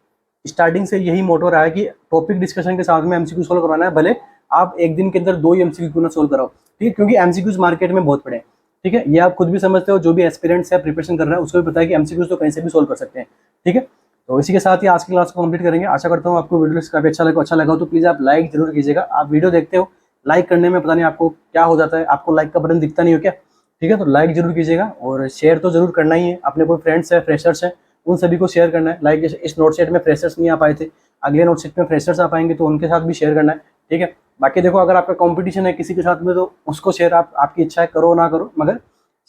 स्टार्टिंग से यही मोटो रहा है कि टॉपिक डिस्कशन के साथ में एमसीक्यू सोल्व करवाना है, भले आप एक दिन के अंदर 2 ही एमसीक्यू क्यों ना सोल्व कराओ, ठीक है, क्योंकि एमसीक्यूज मार्केट में बहुत पड़े हैं, ठीक है। ये आप खुद भी समझते हो, जो भी एस्पिरेंट्स है प्रिपरेशन कर रहा है उसको भी पता है कि एमसीक्यूज तो कहीं से भी सोल्व कर सकते हैं, ठीक है। तो इसी के साथ ही आज की क्लास को कंप्लीट करेंगे। आशा करता हूँ आपको वीडियो काफी अच्छा लगा तो प्लीज आप लाइक जरूर कीजिएगा। आप वीडियो देखते हो, लाइक करने में पता नहीं आपको क्या हो जाता है, आपको लाइक का बटन दिखता नहीं हो क्या, ठीक है। तो लाइक जरूर कीजिएगा, और शेयर तो जरूर करना ही है, अपने कोई फ्रेंड्स है, फ्रेशर्स है, उन सभी को शेयर करना है। लाइक जैसे इस नोट सेट में फ्रेशर्स नहीं आ पाए थे, अगले नोट सेट में फ्रेशर्स आ पाएंगे तो उनके साथ भी शेयर करना है, ठीक है। बाकी देखो अगर आपका कंपटीशन है किसी के साथ में तो उसको शेयर आप आपकी इच्छा है, करो ना करो, मगर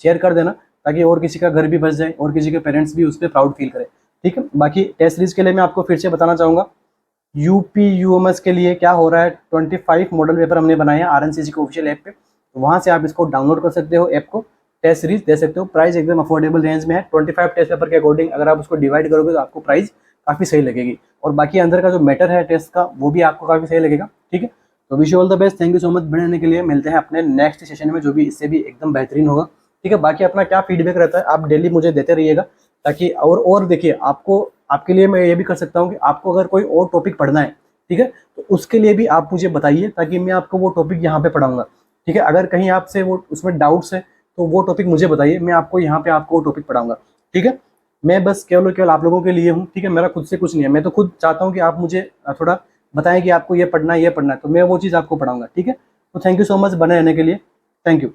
शेयर कर देना, ताकि और किसी का घर भी बच जाए और किसी के पेरेंट्स भी उस पर प्राउड फील करें, ठीक है। बाकी टेस्ट सीरीज के लिए मैं आपको फिर से बताना चाहूँगा, यूपी यूएमएस के लिए क्या हो रहा है, 25 मॉडल पेपर हमने बनाए हैं आरएनसीसी के ऑफिशियल ऐप पे, तो वहाँ से आप इसको डाउनलोड कर सकते हो, ऐप को टेस्ट सीरीज दे सकते हो। प्राइस एकदम अफोर्डेबल रेंज में है, 25 टेस्ट पेपर के अकॉर्डिंग अगर आप उसको डिवाइड करोगे तो आपको प्राइस काफ़ी सही लगेगी, और बाकी अंदर का जो मैटर है टेस्ट का वो भी आपको काफ़ी सही लगेगा, ठीक है। तो wish you all the best, thank you so much बढ़ने के लिए। मिलते हैं अपने नेक्स्ट सेशन में जो भी इससे भी एकदम बेहतरीन होगा, ठीक है। बाकी अपना क्या फीडबैक रहता है आप डेली मुझे देते रहिएगा, ताकि और देखिए आपको आपके लिए मैं ये भी कर सकता हूँ कि आपको अगर कोई और टॉपिक पढ़ना है, ठीक है, तो उसके लिए भी आप मुझे बताइए, ताकि मैं आपको वो टॉपिक यहाँ पे पढ़ाऊंगा, ठीक है। अगर कहीं आपसे वो उसमें डाउट्स है तो वो टॉपिक मुझे बताइए, मैं आपको यहाँ पे आपको वो टॉपिक पढ़ाऊंगा, ठीक है। मैं बस केवल आप लोगों के लिए हूँ, ठीक है, मेरा खुद से कुछ नहीं है, मैं तो खुद चाहता हूँ कि आप मुझे थोड़ा बताएं कि आपको ये पढ़ना है, तो मैं वो चीज़ आपको पढ़ाऊंगा, ठीक है। तो थैंक यू सो मच बने रहने के लिए। Thank you.